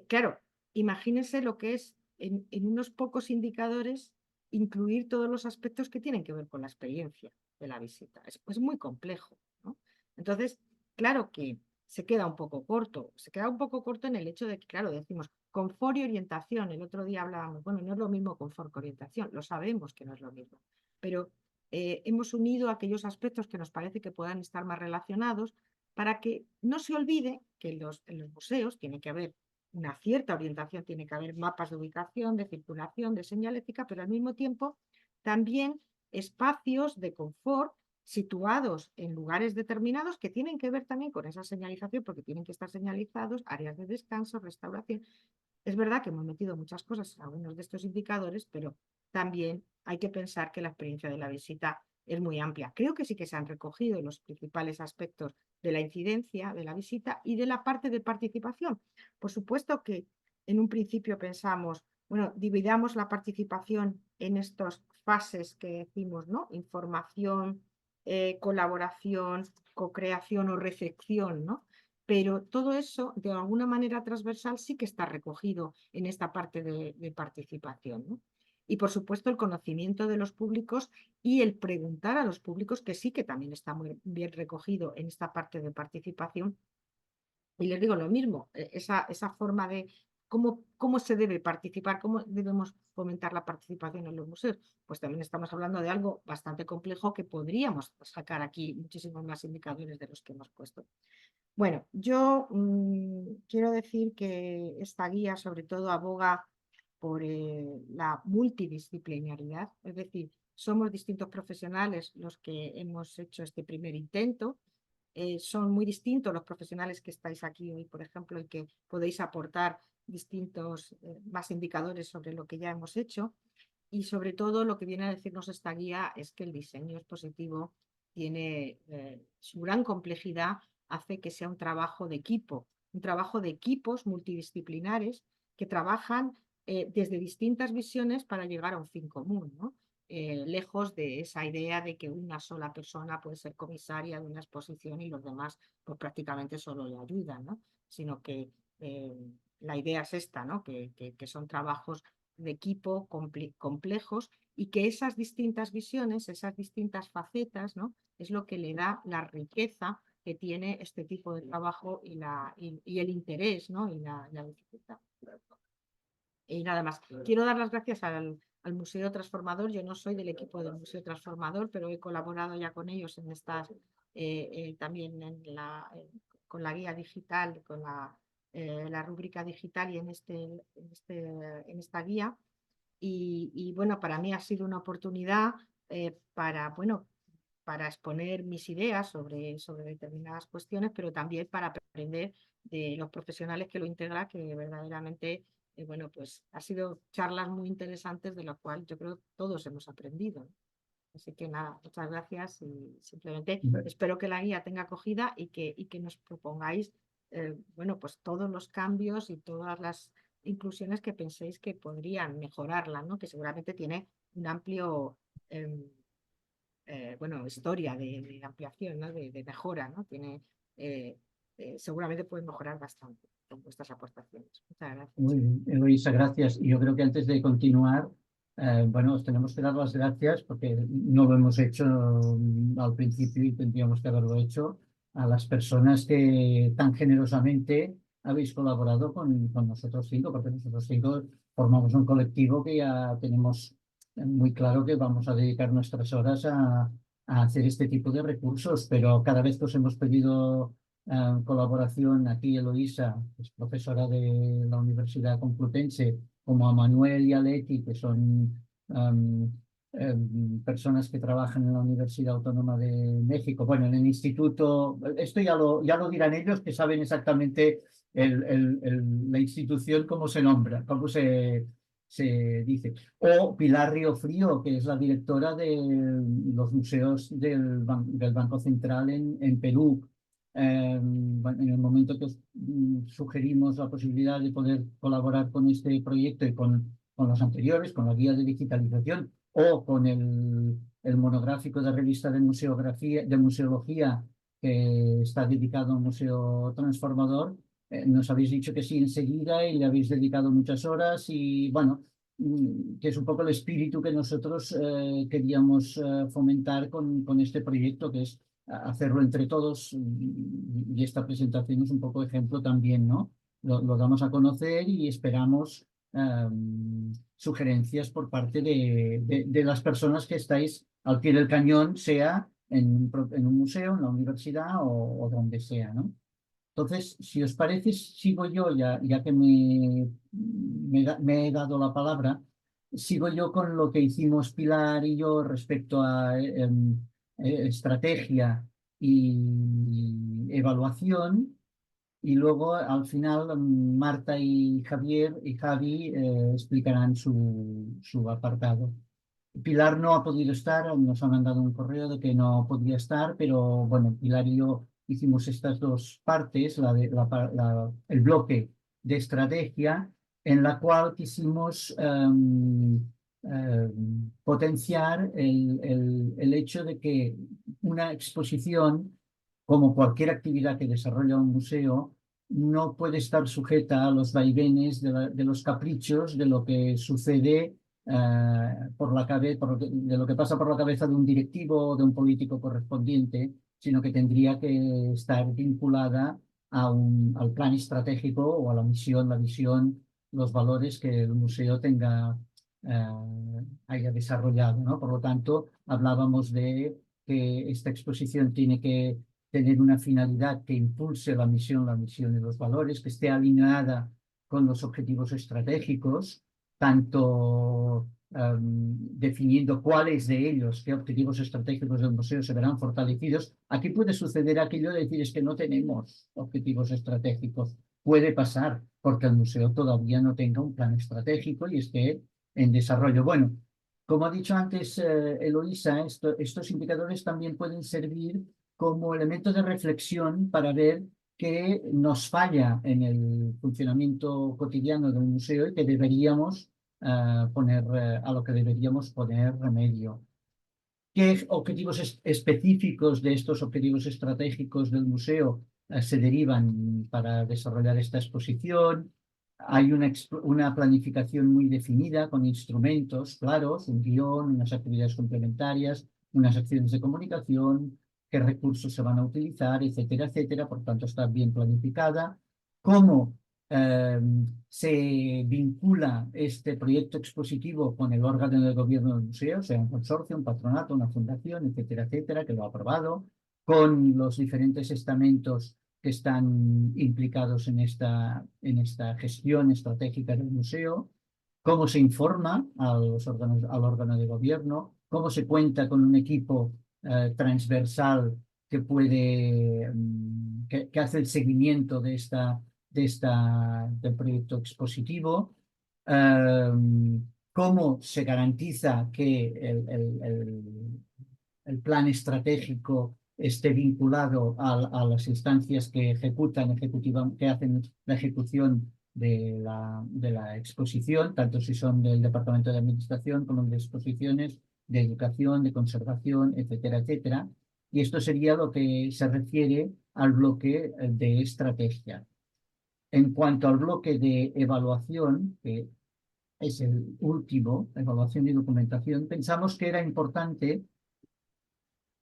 F: Claro, imagínense lo que es en unos pocos indicadores incluir todos los aspectos que tienen que ver con la experiencia de la visita. Es muy complejo, ¿no? Entonces, claro que se queda un poco corto. Se queda un poco corto en el hecho de que, claro, decimos confort y orientación. El otro día hablábamos, bueno, no es lo mismo confort que orientación, lo sabemos que no es lo mismo, pero hemos unido aquellos aspectos que nos parece que puedan estar más relacionados para que no se olvide que en los museos tiene que haber una cierta orientación, tiene que haber mapas de ubicación, de circulación, de señalética, pero al mismo tiempo también espacios de confort situados en lugares determinados que tienen que ver también con esa señalización, porque tienen que estar señalizados, áreas de descanso, restauración. Es verdad que hemos metido muchas cosas en algunos de estos indicadores, pero también hay que pensar que la experiencia de la visita es muy amplia. Creo que sí que se han recogido los principales aspectos de la incidencia de la visita y de la parte de participación. Por supuesto que en un principio pensamos, bueno, dividamos la participación en estas fases que decimos, ¿no? Información, colaboración, co-creación o recepción, ¿no? Pero todo eso, de alguna manera transversal, sí que está recogido en esta parte de participación, ¿no? Y, por supuesto, el conocimiento de los públicos y el preguntar a los públicos, que sí que también está muy bien recogido en esta parte de participación. Y les digo lo mismo, esa forma de cómo se debe participar, cómo debemos fomentar la participación en los museos, pues también estamos hablando de algo bastante complejo que podríamos sacar aquí muchísimos más indicadores de los que hemos puesto. Bueno, yo quiero decir que esta guía sobre todo aboga por la multidisciplinaridad, es decir, somos distintos profesionales los que hemos hecho este primer intento. Son muy distintos los profesionales que estáis aquí hoy, por ejemplo, y que podéis aportar distintos más indicadores sobre lo que ya hemos hecho. Y sobre todo lo que viene a decirnos esta guía es que el diseño expositivo tiene su gran complejidad, hace que sea un trabajo de equipo, un trabajo de equipos multidisciplinares que trabajan desde distintas visiones para llegar a un fin común, ¿no? Lejos de esa idea de que una sola persona puede ser comisaria de una exposición y los demás pues prácticamente solo le ayudan, ¿no? Sino que la idea es esta, ¿no? Que son trabajos de equipo complejos y que esas distintas visiones, esas distintas facetas, ¿no? Es lo que le da la riqueza que tiene este tipo de trabajo y el interés, ¿no? Y la dificultad. Y nada más. Quiero dar las gracias al Museo Transformador. Yo no soy del equipo del Museo Transformador, pero he colaborado ya con ellos en estas, también con la guía digital, con la rúbrica digital y en esta guía. Y bueno, para mí ha sido una oportunidad para exponer mis ideas sobre determinadas cuestiones, pero también para aprender de los profesionales que lo integran, que verdaderamente, bueno, pues ha sido charlas muy interesantes de las cuales yo creo que todos hemos aprendido, ¿no? Así que nada, muchas gracias y simplemente espero que la guía tenga acogida y que nos propongáis, bueno, pues todos los cambios y todas las inclusiones que penséis que podrían mejorarla, ¿no? Que seguramente tiene un amplio, bueno, historia de ampliación, ¿no? De mejora, ¿no? Tiene, seguramente puede mejorar bastante con vuestras aportaciones. Muchas gracias.
B: Muy bien, Eloísa, gracias. Y yo creo que antes de continuar, bueno, os tenemos que dar las gracias porque no lo hemos hecho al principio y tendríamos que haberlo hecho a las personas que tan generosamente habéis colaborado con nosotros cinco, porque nosotros cinco formamos un colectivo que ya tenemos muy claro que vamos a dedicar nuestras horas a hacer este tipo de recursos, pero cada vez que os hemos pedido colaboración aquí Eloísa, que es profesora de la Universidad Complutense, como a Manuel y a Leti, que son personas que trabajan en la Universidad Autónoma de México, bueno, en el instituto, esto ya lo dirán ellos, que saben exactamente la institución, cómo se nombra, cómo se dice. O Pilar Riofrío, que es la directora de los museos del Banco Central en Perú. En el momento que sugerimos la posibilidad de poder colaborar con este proyecto y con los anteriores, con la guía de digitalización o con el monográfico de revista de museología que está dedicado a un museo transformador, nos habéis dicho que sí enseguida y le habéis dedicado muchas horas y bueno, que es un poco el espíritu que nosotros queríamos fomentar con este proyecto, que es hacerlo entre todos y esta presentación es un poco ejemplo también, ¿no? Lo damos a conocer y esperamos sugerencias por parte de las personas que estáis al pie del cañón, sea en un museo, en la universidad o donde sea, ¿no? Entonces, si os parece, sigo yo, ya que me he dado la palabra, sigo yo con lo que hicimos Pilar y yo respecto a estrategia y evaluación, y luego al final Marta y Javi explicarán su apartado. Pilar no ha podido estar, nos ha mandado un correo de que no podía estar, pero bueno, Pilar y yo hicimos estas dos partes, el bloque de estrategia, en la cual quisimos potenciar el hecho de que una exposición, como cualquier actividad que desarrolla un museo, no puede estar sujeta a los vaivenes de los caprichos de lo que sucede de lo que pasa por la cabeza de un directivo o de un político correspondiente, sino que tendría que estar vinculada al plan estratégico o a la misión, la visión, los valores que el museo haya desarrollado, ¿no? Por lo tanto, hablábamos de que esta exposición tiene que tener una finalidad que impulse la misión y los valores, que esté alineada con los objetivos estratégicos, tanto definiendo cuáles de ellos, qué objetivos estratégicos del museo se verán fortalecidos. Aquí puede suceder aquello de decir es que no tenemos objetivos estratégicos. Puede pasar porque el museo todavía no tenga un plan estratégico y esté en desarrollo. Bueno, Como ha dicho antes Eloísa, estos indicadores también pueden servir como elemento de reflexión para ver qué nos falla en el funcionamiento cotidiano de un museo y que deberíamos a lo que deberíamos poner remedio. ¿Qué objetivos específicos de estos objetivos estratégicos del museo se derivan para desarrollar esta exposición? Hay una planificación muy definida con instrumentos claros, un guión, unas actividades complementarias, unas acciones de comunicación, qué recursos se van a utilizar, etcétera, etcétera. Por tanto, está bien planificada. ¿Cómo se vincula este proyecto expositivo con el órgano de gobierno del museo, sea un consorcio, un patronato, una fundación, etcétera, etcétera, que lo ha aprobado, con los diferentes estamentos que están implicados en esta gestión estratégica del museo, cómo se informa al órgano de gobierno, cómo se cuenta con un equipo transversal que puede, que hace el seguimiento del proyecto expositivo, cómo se garantiza que el plan estratégico esté vinculado a las instancias que que hacen la ejecución de la exposición, tanto si son del Departamento de Administración como de exposiciones, de educación, de conservación, etcétera, etcétera. Y esto sería lo que se refiere al bloque de estrategia. En cuanto al bloque de evaluación, que es el último, evaluación y documentación, pensamos que era importante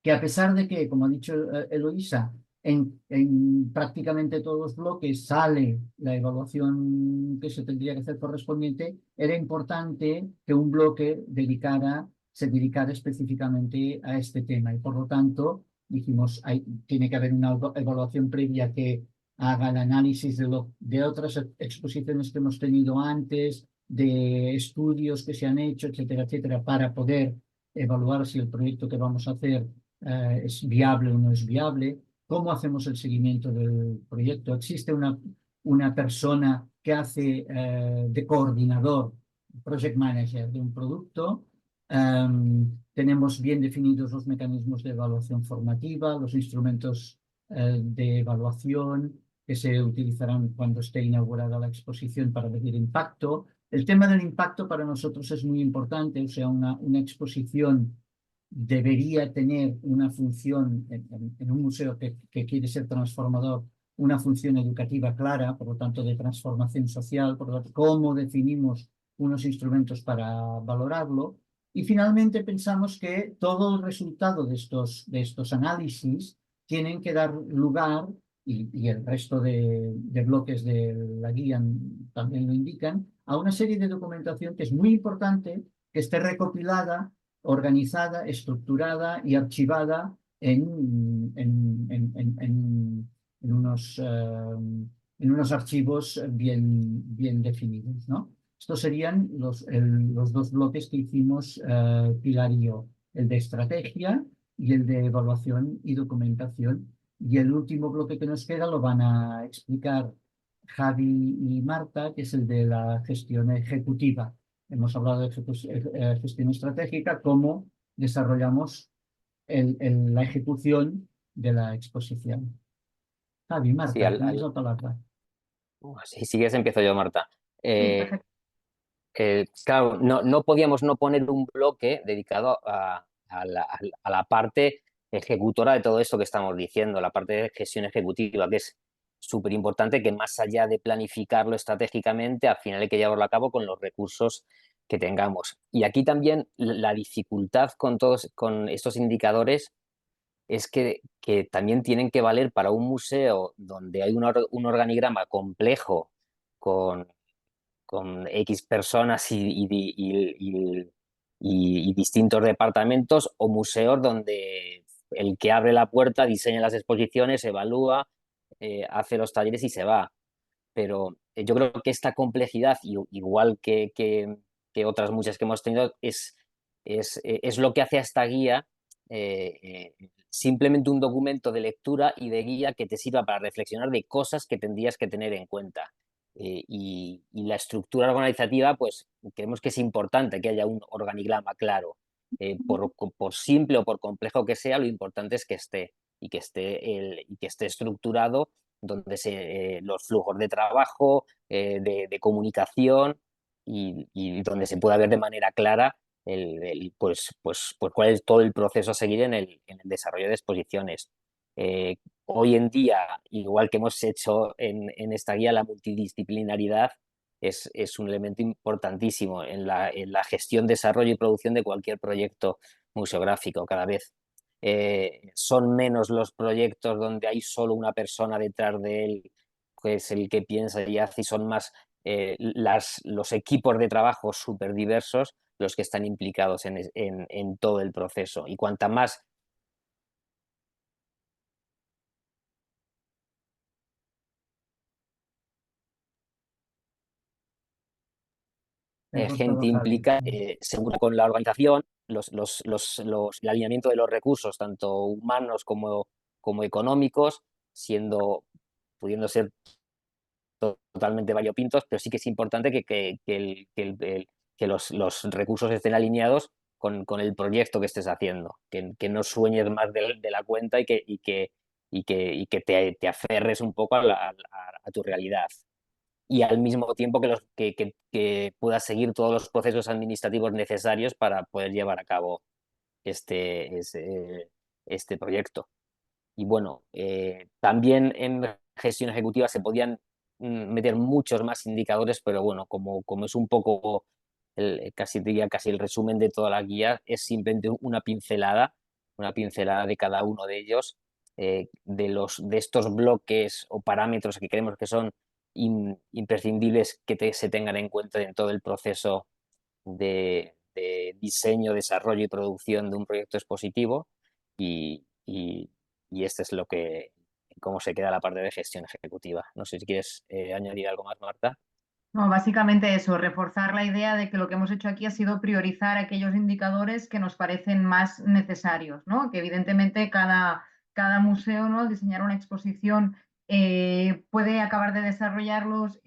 B: que, a pesar de que, como ha dicho Eloísa, en prácticamente todos los bloques sale la evaluación que se tendría que hacer correspondiente, era importante que un bloque se dedicara específicamente a este tema. Y por lo tanto, dijimos, tiene que haber una evaluación previa que haga el análisis de otras exposiciones que hemos tenido antes, de estudios que se han hecho, etcétera, etcétera, para poder evaluar si el proyecto que vamos a hacer es viable o no es viable. ¿Cómo hacemos el seguimiento del proyecto? ¿Existe una persona que hace de coordinador, project manager de un producto? Tenemos bien definidos los mecanismos de evaluación formativa, los instrumentos de evaluación que se utilizarán cuando esté inaugurada la exposición para medir impacto. El tema del impacto para nosotros es muy importante, o sea, una exposición debería tener una función en un museo que quiere ser transformador, una función educativa clara, por lo tanto de transformación social, por lo tanto, cómo definimos unos instrumentos para valorarlo. Y finalmente pensamos que todo el resultado de estos análisis tienen que dar lugar, y el resto de bloques de la guía también lo indican, a una serie de documentación que es muy importante que esté recopilada, organizada, estructurada y archivada en unos archivos bien definidos, ¿no? Estos serían los dos bloques que hicimos Pilar y yo, el de estrategia y el de evaluación y documentación. Y el último bloque que nos queda lo van a explicar Javi y Marta, que es el de la gestión ejecutiva. Hemos hablado de gestión estratégica, cómo desarrollamos la ejecución de la exposición. Javi,
E: Sí,
B: Marta, tenéis la palabra.
E: si sigues empiezo yo, Marta.
C: Sí, perfecto.
E: Claro, no podíamos no poner un bloque dedicado a la parte ejecutora de todo esto que estamos diciendo, la parte de gestión ejecutiva, que es súper importante, que más allá de planificarlo estratégicamente, al final hay que llevarlo a cabo con los recursos que tengamos. Y aquí también la dificultad con estos indicadores es que también tienen que valer para un museo donde hay un organigrama complejo con X personas y distintos departamentos, o museos donde el que abre la puerta diseña las exposiciones, evalúa, hace los talleres y se va. Pero yo creo que esta complejidad, igual que otras muchas que hemos tenido, es lo que hace a esta guía simplemente un documento de lectura y de guía que te sirva para reflexionar de cosas que tendrías que tener en cuenta. y la estructura organizativa, pues creemos que es importante que haya un organigrama claro. Por simple o por complejo que sea, lo importante es que esté y que esté estructurado donde los flujos de trabajo, de comunicación y donde se pueda ver de manera clara pues cuál es todo el proceso a seguir en el desarrollo de exposiciones. Hoy en día, igual que hemos hecho en esta guía, la multidisciplinaridad es un elemento importantísimo en la gestión, desarrollo y producción de cualquier proyecto museográfico. Cada vez son menos los proyectos donde hay solo una persona detrás de él, que es el que piensa y hace, y son más los equipos de trabajo súper diversos los que están implicados en todo el proceso. Y cuanta más
B: Te he cortado,
E: gente
B: Javi.
E: implica, seguro con la organización, el alineamiento de los recursos, tanto humanos como económicos, pudiendo ser totalmente variopintos, pero sí que es importante que los recursos estén alineados con el proyecto que estés haciendo, que no sueñes más de la cuenta y que te aferres un poco a tu realidad. Y al mismo tiempo que puedas seguir todos los procesos administrativos necesarios para poder llevar a cabo este proyecto. Y bueno, también en gestión ejecutiva se podían meter muchos más indicadores, pero bueno, como es un poco casi el resumen de toda la guía, es simplemente una pincelada de cada uno de ellos, de estos bloques o parámetros que creemos que son imprescindibles que se tengan en cuenta en todo el proceso de diseño, desarrollo y producción de un proyecto expositivo. Y este es cómo se queda la parte de gestión ejecutiva. No sé si quieres añadir algo más, Marta.
C: No, básicamente eso, reforzar la idea de que lo que hemos hecho aquí ha sido priorizar aquellos indicadores que nos parecen más necesarios, ¿no? Que evidentemente cada museo, ¿no? Al diseñar una exposición puede acabar de desarrollarlos,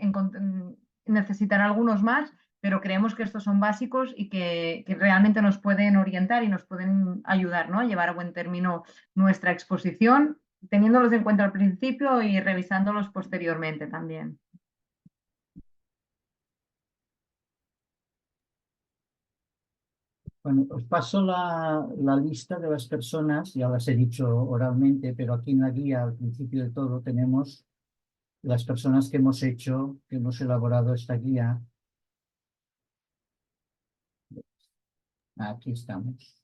C: necesitar algunos más, pero creemos que estos son básicos y que realmente nos pueden orientar y nos pueden ayudar, ¿no? A llevar a buen término nuestra exposición, teniéndolos en cuenta al principio y revisándolos posteriormente también.
B: Bueno, os paso la lista de las personas, ya las he dicho oralmente, pero aquí en la guía, al principio de todo, tenemos las personas que hemos elaborado esta guía. Aquí estamos.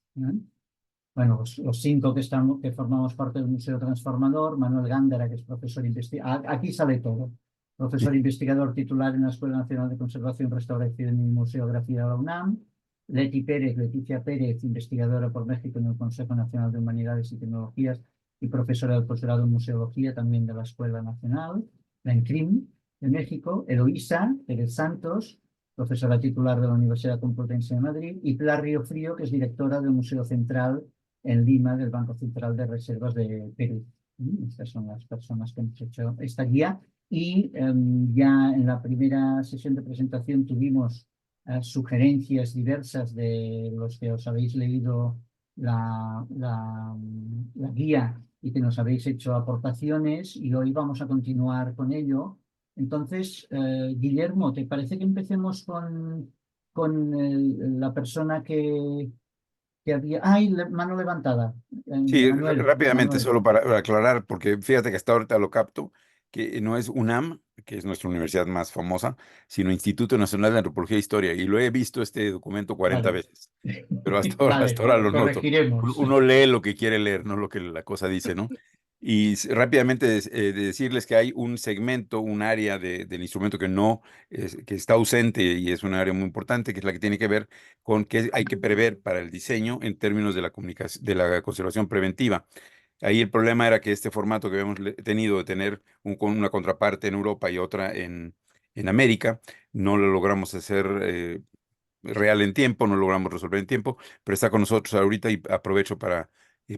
B: Bueno, los 5 que formamos parte del Museo Transformador: Manuel Gándara, que es profesor investigador. Aquí sale todo. Profesor investigador titular en la Escuela Nacional de Conservación, Restauración y Museografía de la UNAM. Leticia Pérez, investigadora por México en el Consejo Nacional de Humanidades y Tecnologías y profesora del posgrado en Museología también de la Escuela Nacional, la ENCRIM de México. Eloísa Pérez Santos, profesora titular de la Universidad Complutense de Madrid, y Pilar Riofrío, que es directora del Museo Central en Lima, del Banco Central de Reservas de Perú. Estas son las personas que hemos hecho esta guía. Y ya en la primera sesión de presentación tuvimos sugerencias diversas de los que os habéis leído la guía y que nos habéis hecho aportaciones, y hoy vamos a continuar con ello. Entonces, Guillermo, ¿te parece que empecemos con la persona que había... ¡Ay, mano levantada!
A: Sí, rápidamente,
B: Manuel.
A: solo para aclarar, porque fíjate que hasta ahorita lo capto, que no es UNAM, que es nuestra universidad más famosa, sino Instituto Nacional de Antropología e Historia, y lo he visto este documento 40
B: Vale.
A: veces, pero
B: Vale,
A: hasta ahora lo noto.
B: corregiremos.
A: Uno lee lo que quiere leer, no lo que la cosa dice, ¿no? Y rápidamente decirles que hay un segmento, un área del instrumento que no, que está ausente y es un área muy importante, que es la que tiene que ver con qué hay que prever para el diseño en términos de la comunicación, de la conservación preventiva. Ahí el problema era que este formato que habíamos tenido de tener con una contraparte en Europa y otra en América, no lo logramos hacer real en tiempo, no lo logramos resolver en tiempo, pero está con nosotros ahorita y aprovecho para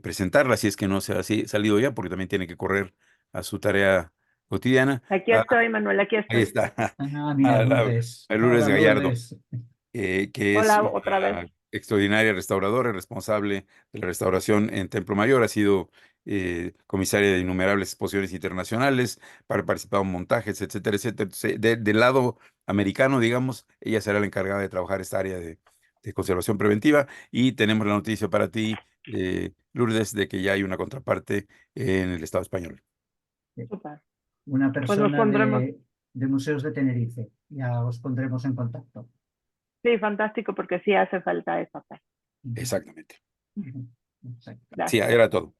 A: presentarla, si es que no se ha salido ya, porque también tiene que correr a su tarea cotidiana.
G: Aquí
A: Ah,
G: estoy, Manuel, aquí
A: ahí
G: estoy.
A: está,
B: Mira,
A: a
B: Lourdes.
A: a Lourdes
B: Hola,
A: Gallardo,
B: Lourdes.
A: que es
G: Hola, otra vez.
A: una extraordinaria restauradora, responsable de la restauración en Templo Mayor, ha sido comisaria de innumerables exposiciones internacionales, participado en montajes, etcétera, etcétera. Entonces, del lado americano, digamos, ella será la encargada de trabajar esta área de conservación preventiva, y tenemos la noticia para ti, Lourdes, de que ya hay una contraparte en el Estado español.
G: Súper.
B: Una
G: Pues nos
B: persona
G: pondremos.
B: de Museos de Tenerife. Ya os pondremos en contacto.
G: Sí, fantástico, porque sí hace falta esa parte.
A: Exactamente.
B: Exacto.
A: Sí,
G: Gracias.
A: era todo.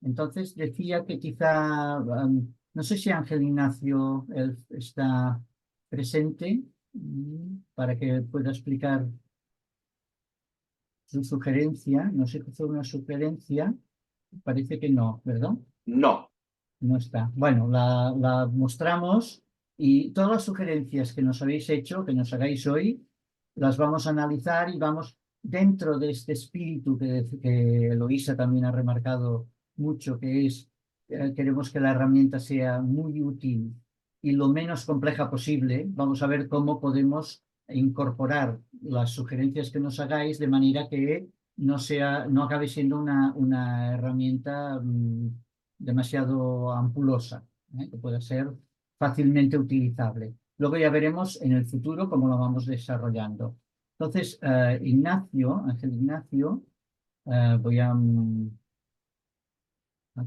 B: Entonces decía que quizá, no sé si Ángel Ignacio está presente para que pueda explicar su sugerencia. No sé si fue una sugerencia. Parece que no, ¿verdad?
D: No.
B: No está. Bueno, la mostramos y todas las sugerencias que nos habéis hecho, que nos hagáis hoy, las vamos a analizar y vamos dentro de este espíritu que Eloísa también ha remarcado mucho, que es, queremos que la herramienta sea muy útil y lo menos compleja posible. Vamos a ver cómo podemos incorporar las sugerencias que nos hagáis de manera que no acabe siendo una herramienta demasiado ampulosa, que pueda ser fácilmente utilizable. Luego ya veremos en el futuro cómo lo vamos desarrollando. Entonces, Ángel Ignacio, voy a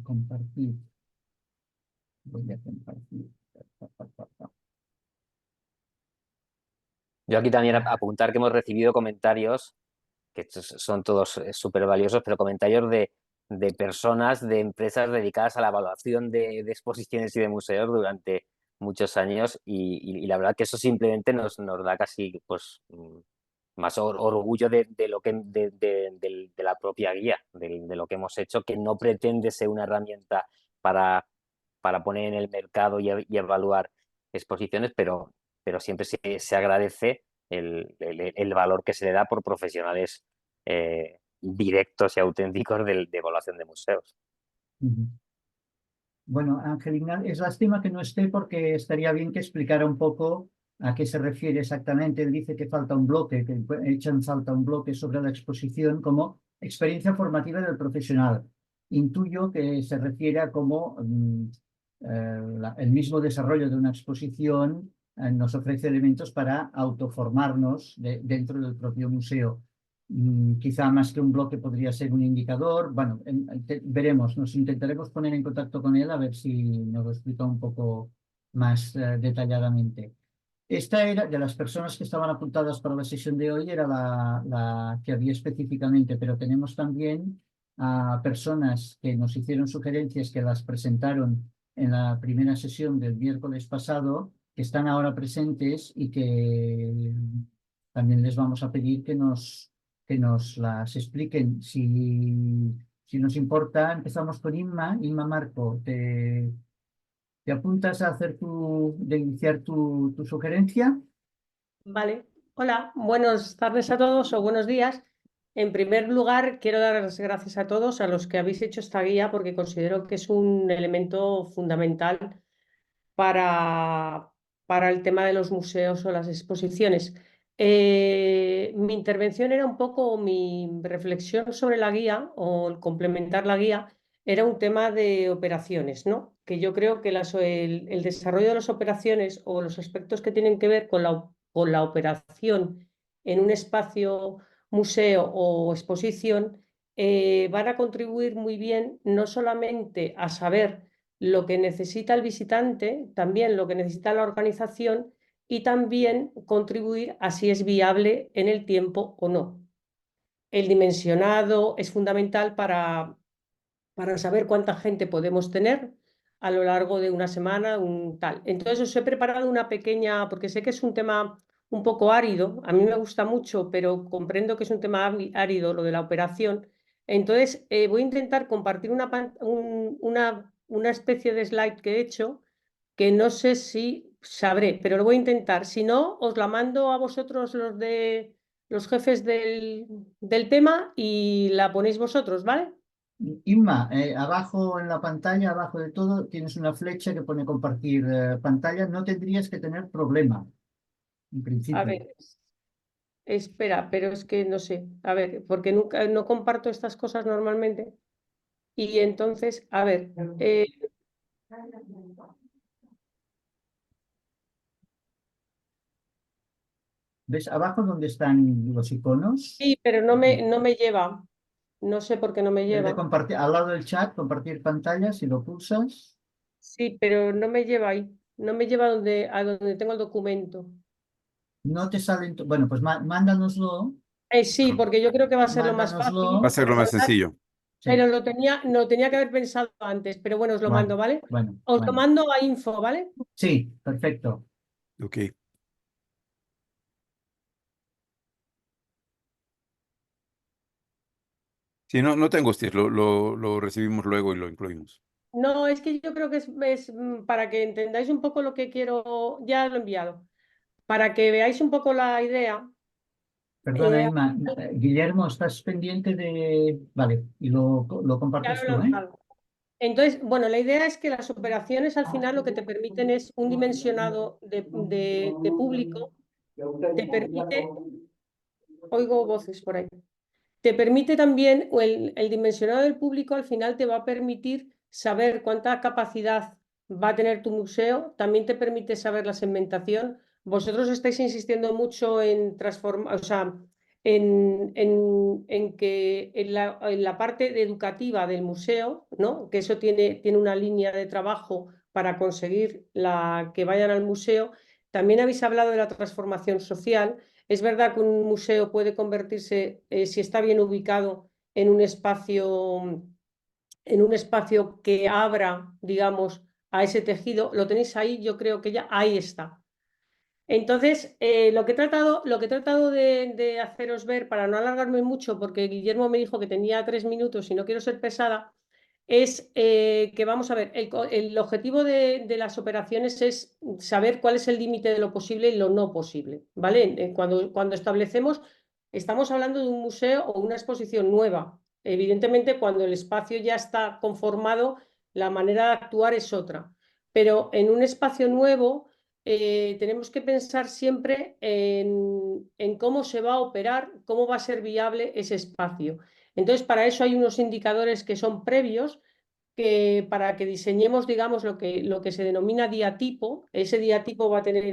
B: compartir. Voy a compartir.
E: Yo aquí también apuntar que hemos recibido comentarios, que son todos súper valiosos, pero comentarios de personas, de empresas dedicadas a la evaluación de exposiciones y de museos durante muchos años, y la verdad que eso simplemente nos da casi pues más orgullo de lo que de la propia guía, de lo que hemos hecho, que no pretende ser una herramienta para poner en el mercado y evaluar exposiciones, pero siempre se agradece el valor que se le da por profesionales directos y auténticos de evaluación de museos.
B: Bueno, Ángel Ignacio, es lástima que no esté porque estaría bien que explicara un poco a qué se refiere exactamente. Él dice que falta un bloque, que echan falta un bloque sobre la exposición como experiencia formativa del profesional. Intuyo que se refiere a cómo el mismo desarrollo de una exposición nos ofrece elementos para autoformarnos dentro del propio museo. Quizá más que un bloque podría ser un indicador. Bueno, veremos, nos intentaremos poner en contacto con él a ver si nos lo explica un poco más detalladamente. Esta era, de las personas que estaban apuntadas para la sesión de hoy, era la que había específicamente, pero tenemos también a personas que nos hicieron sugerencias, que las presentaron en la primera sesión del miércoles pasado, que están ahora presentes y que también les vamos a pedir que nos las expliquen. Si nos importa, empezamos con Inma. Inma Marco, ¿te apuntas a iniciar tu sugerencia?
H: Vale. Hola, buenas tardes a todos o buenos días. En primer lugar, quiero dar las gracias a todos a los que habéis hecho esta guía porque considero que es un elemento fundamental para el tema de los museos o las exposiciones. Mi intervención era un poco, mi reflexión sobre la guía o el complementar la guía era un tema de operaciones, ¿no? Que yo creo que el desarrollo de las operaciones o los aspectos que tienen que ver con la operación en un espacio, museo o exposición van a contribuir muy bien no solamente a saber lo que necesita el visitante, también lo que necesita la organización y también contribuir a si es viable en el tiempo o no. El dimensionado es fundamental para saber cuánta gente podemos tener a lo largo de una semana, tal. Entonces os he preparado una pequeña, porque sé que es un tema un poco árido, a mí me gusta mucho, pero comprendo que es un tema árido lo de la operación. Entonces voy a intentar compartir una especie de slide que he hecho, que no sé si sabré, pero lo voy a intentar. Si no, os la mando a vosotros los jefes del tema y la ponéis vosotros, ¿vale?
B: Inma, abajo en la pantalla, abajo de todo, tienes una flecha que pone compartir pantalla. No tendrías que tener problema, en
H: A
B: principio.
H: ver, espera, pero es que no sé. A ver, porque nunca no comparto estas cosas normalmente. Y entonces, a ver,
B: ¿Ves abajo donde están los iconos?
H: sí, pero no me lleva. No sé por qué no me
B: El de
H: lleva.
B: compartir, al lado del chat, compartir pantalla, si lo pulsas.
H: Sí, pero no me lleva ahí. No me lleva a donde tengo el documento.
B: No te salen. Bueno, pues mándanoslo.
H: Sí, porque yo creo que va a ser lo más
B: Mándanoslo.
A: Va a
H: fácil,
A: ser lo más
H: ¿verdad?
A: sencillo.
B: Sí.
H: Pero lo tenía que haber pensado antes. Pero bueno, os lo
B: Bueno,
H: mando, ¿vale?
B: bueno,
H: Os lo
B: bueno.
H: mando a info, ¿vale?
B: Sí, perfecto.
A: Ok. Sí, no te angusties, lo recibimos luego y lo incluimos.
H: No, es que yo creo que para que entendáis un poco lo que quiero, ya lo he enviado, para que veáis un poco la idea.
B: Perdona,
H: eh,
B: Inma. Guillermo, ¿estás pendiente de...? Vale, y lo
H: ya
B: compartes
H: lo he
B: tú, ¿eh?
H: lanzado. Entonces, bueno, la idea es que las operaciones al final lo que te permiten es un dimensionado de público, te permite, oigo voces por ahí, te permite también, o el dimensionado del público al final te va a permitir saber cuánta capacidad va a tener tu museo, también te permite saber la segmentación. Vosotros estáis insistiendo mucho en transformar, o sea, en que en la parte educativa del museo, ¿no? Que eso tiene una línea de trabajo para conseguir que vayan al museo. También habéis hablado de la transformación social. Es verdad que un museo puede convertirse, si está bien ubicado, en un espacio que abra, digamos, a ese tejido. Lo tenéis ahí, yo creo que ya ahí está. Entonces, lo que he tratado de haceros ver, para no alargarme mucho, porque Guillermo me dijo que tenía 3 minutos y no quiero ser pesada, es que vamos a ver, el objetivo de las operaciones es saber cuál es el límite de lo posible y lo no posible, ¿vale? Cuando establecemos, estamos hablando de un museo o una exposición nueva. Evidentemente, cuando el espacio ya está conformado, la manera de actuar es otra. Pero en un espacio nuevo tenemos que pensar siempre en cómo se va a operar, cómo va a ser viable ese espacio. Entonces, para eso hay unos indicadores que son previos, para que diseñemos, digamos, lo que se denomina diatipo. Ese diatipo va a tener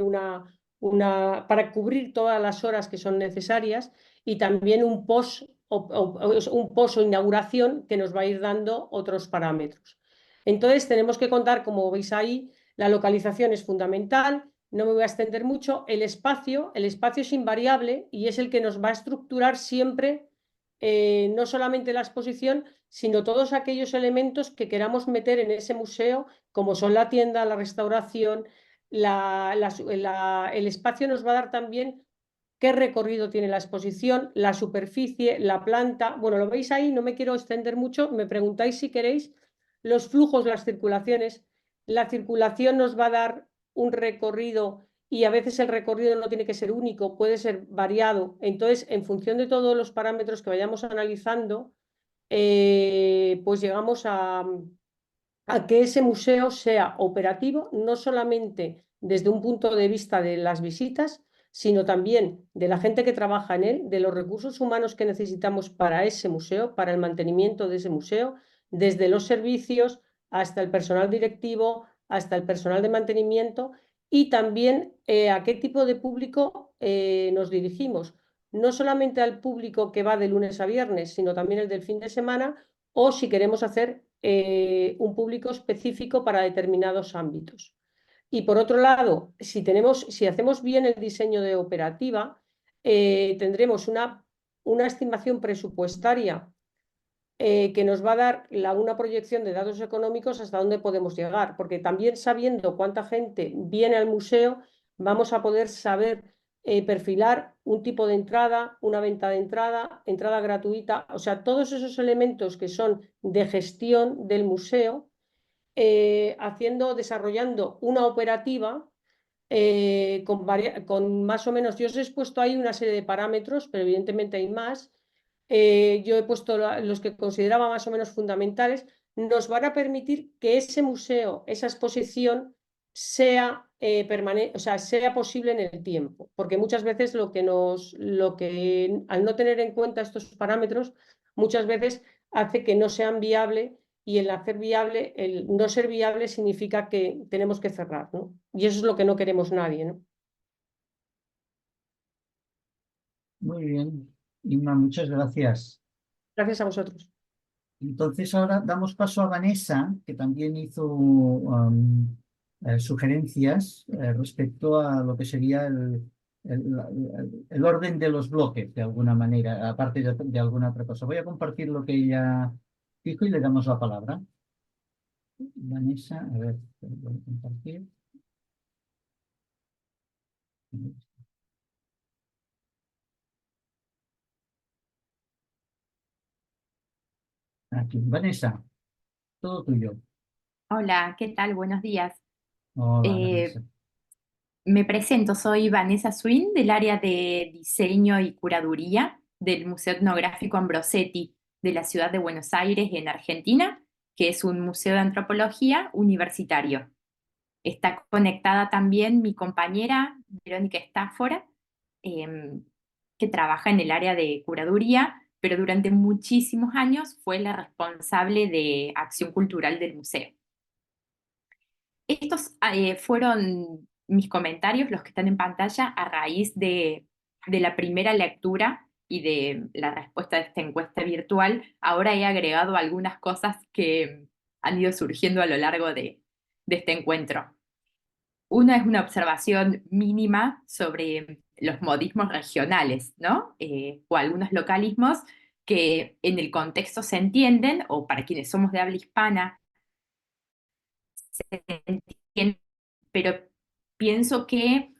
H: para cubrir todas las horas que son necesarias, y también un post o inauguración que nos va a ir dando otros parámetros. Entonces, tenemos que contar, como veis ahí, la localización es fundamental. No me voy a extender mucho. El espacio es invariable y es el que nos va a estructurar siempre, no solamente la exposición, sino todos aquellos elementos que queramos meter en ese museo, como son la tienda, la restauración. El espacio nos va a dar también qué recorrido tiene la exposición, la superficie, la planta. Bueno, lo veis ahí, no me quiero extender mucho, me preguntáis si queréis los flujos, las circulaciones. La circulación nos va a dar un recorrido, y a veces el recorrido no tiene que ser único, puede ser variado. Entonces, en función de todos los parámetros que vayamos analizando, pues llegamos a que ese museo sea operativo, no solamente desde un punto de vista de las visitas, sino también de la gente que trabaja en él, de los recursos humanos que necesitamos para ese museo, para el mantenimiento de ese museo, desde los servicios hasta el personal directivo, hasta el personal de mantenimiento, y también a qué tipo de público nos dirigimos. No solamente al público que va de lunes a viernes, sino también el del fin de semana, o si queremos hacer un público específico para determinados ámbitos. Y por otro lado, si hacemos bien el diseño de operativa, tendremos una estimación presupuestaria que nos va a dar una proyección de datos económicos hasta dónde podemos llegar, porque también sabiendo cuánta gente viene al museo, vamos a poder saber perfilar un tipo de entrada, una venta de entrada gratuita, o sea, todos esos elementos que son de gestión del museo, desarrollando una operativa con más o menos. Yo os he expuesto ahí una serie de parámetros, pero evidentemente hay más, yo he puesto los que consideraba más o menos fundamentales, nos van a permitir que ese museo, esa exposición, sea permanente, o sea, sea posible en el tiempo. Porque muchas veces lo que al no tener en cuenta estos parámetros, muchas veces hace que no sean viables, y el hacer viable, el no ser viable significa que tenemos que cerrar, ¿no? Y eso es lo que no queremos nadie, ¿no?
B: Muy bien, Inma, muchas gracias.
H: Gracias a vosotros.
B: Entonces ahora damos paso a Vanessa, que también hizo sugerencias respecto a lo que sería el orden de los bloques, de alguna manera, aparte de alguna otra cosa. Voy a compartir lo que ella dijo y le damos la palabra. Vanessa, a ver, voy a compartir. Aquí, Vanessa, todo tuyo.
I: Hola, ¿qué tal? Buenos días.
B: Hola,
I: Eh,
B: Vanessa.
I: Me presento, soy Vanessa Swin del área de diseño y curaduría del Museo Etnográfico Ambrosetti de la ciudad de Buenos Aires, en Argentina, que es un museo de antropología universitario. Está conectada también mi compañera Verónica Estáfora, que trabaja en el área de curaduría, pero durante muchísimos años fue la responsable de acción cultural del museo. Estos fueron mis comentarios, los que están en pantalla, a raíz de la primera lectura y de la respuesta de esta encuesta virtual. Ahora he agregado algunas cosas que han ido surgiendo a lo largo de este encuentro. Una es una observación mínima sobre los modismos regionales, ¿no? O algunos localismos que en el contexto se entienden, o para quienes somos de habla hispana, se entienden, pero pienso que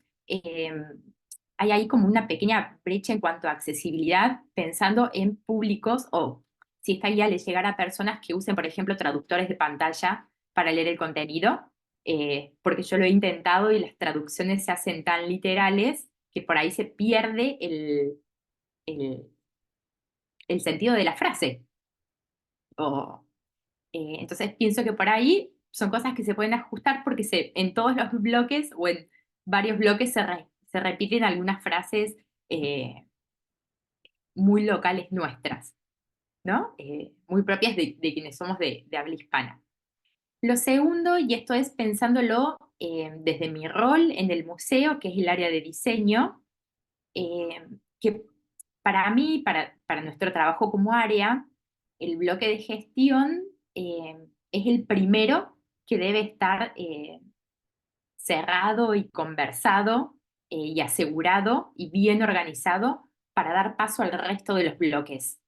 I: hay ahí como una pequeña brecha en cuanto a accesibilidad, pensando en públicos, o si esta guía le llegara a personas que usen, por ejemplo, traductores de pantalla para leer el contenido, porque yo lo he intentado y las traducciones se hacen tan literales que por ahí se pierde el sentido de la frase. Entonces pienso que por ahí son cosas que se pueden ajustar, porque en todos los bloques o en varios bloques se repiten algunas frases muy locales nuestras, ¿no? Muy propias de quienes somos de habla hispana. Lo segundo, y esto es pensándolo desde mi rol en el museo, que es el área de diseño, que para mí, para nuestro trabajo como área, el bloque de gestión es el primero que debe estar cerrado y conversado y asegurado y bien organizado para dar paso al resto de los bloques,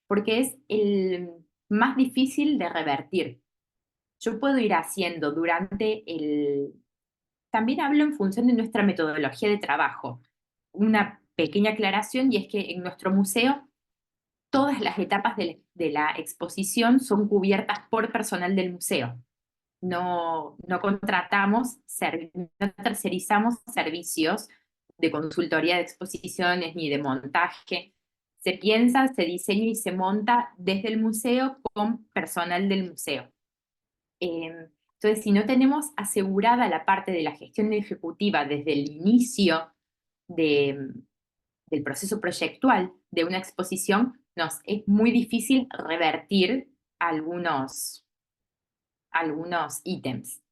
I: porque es el más difícil de revertir. Yo puedo ir haciendo También hablo en función de nuestra metodología de trabajo. Una pequeña aclaración, y es que en nuestro museo todas las etapas de la exposición son cubiertas por personal del museo. No contratamos, no tercerizamos servicios de consultoría de exposiciones ni de montaje. Se piensa, se diseña y se monta desde el museo con personal del museo. Entonces, si no tenemos asegurada la parte de la gestión ejecutiva desde el inicio del proceso proyectual de una exposición, nos es muy difícil revertir algunos ítems.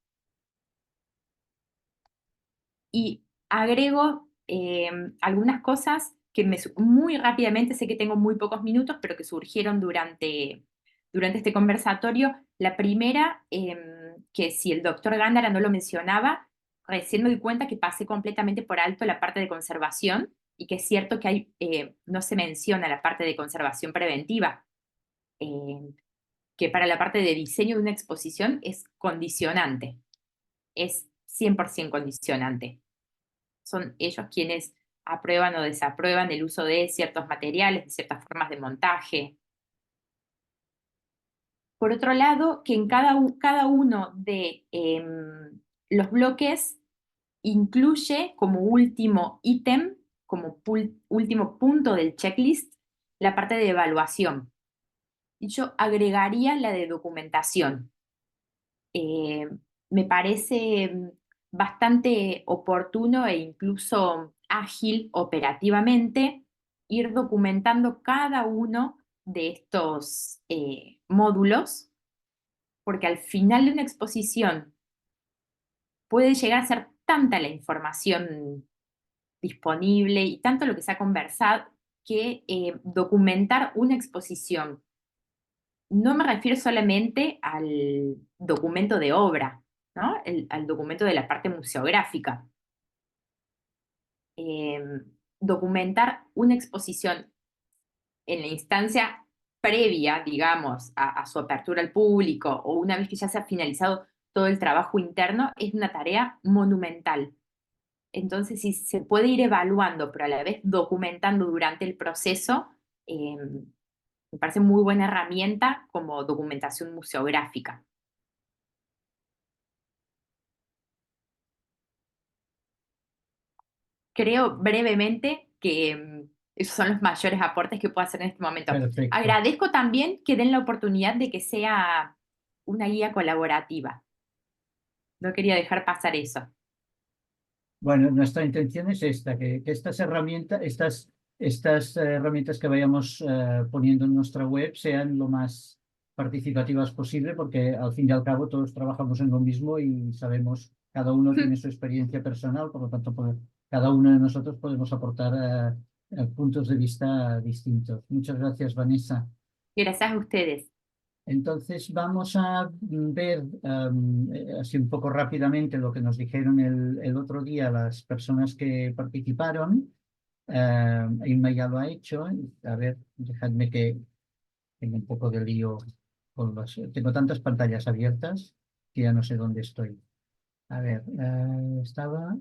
I: Y agrego algunas cosas que muy rápidamente, sé que tengo muy pocos minutos, pero que surgieron durante este conversatorio. La primera, que si el doctor Gándara no lo mencionaba, recién me doy cuenta que pasé completamente por alto la parte de conservación, y que es cierto que no se menciona la parte de conservación preventiva, que para la parte de diseño de una exposición es condicionante, es 100% condicionante. Son ellos quienes aprueban o desaprueban el uso de ciertos materiales, de ciertas formas de montaje. Por otro lado, que en cada uno de los bloques incluye como último ítem, como último punto del checklist, la parte de evaluación. Y yo agregaría la de documentación. Me parece bastante oportuno e incluso ágil operativamente ir documentando cada uno de estos módulos, porque al final de una exposición puede llegar a ser tanta la información disponible y tanto lo que se ha conversado que documentar una exposición, no me refiero solamente al documento de obra, ¿no? Al documento de la parte museográfica. Documentar una exposición en la instancia previa, digamos, a su apertura al público o una vez que ya se ha finalizado todo el trabajo interno, es una tarea monumental. Entonces, si se puede ir evaluando, pero a la vez documentando durante el proceso, me parece muy buena herramienta como documentación museográfica. Creo brevemente que esos son los mayores aportes que puedo hacer en este momento.
B: Perfecto.
I: Agradezco también que den la oportunidad de que sea una guía colaborativa. No quería dejar pasar eso.
B: Bueno, nuestra intención es esta, que estas herramientas que vayamos poniendo en nuestra web sean lo más participativas posible, porque al fin y al cabo todos trabajamos en lo mismo y sabemos, cada uno tiene su experiencia personal, por lo tanto, cada uno de nosotros podemos aportar puntos de vista distintos. Muchas gracias, Vanessa.
I: Gracias a ustedes.
B: Entonces vamos a ver así un poco rápidamente lo que nos dijeron el otro día las personas que participaron. Inma ya lo ha hecho. A ver, dejadme que tengo un poco de lío con tengo tantas pantallas abiertas que ya no sé dónde estoy. A ver, estaba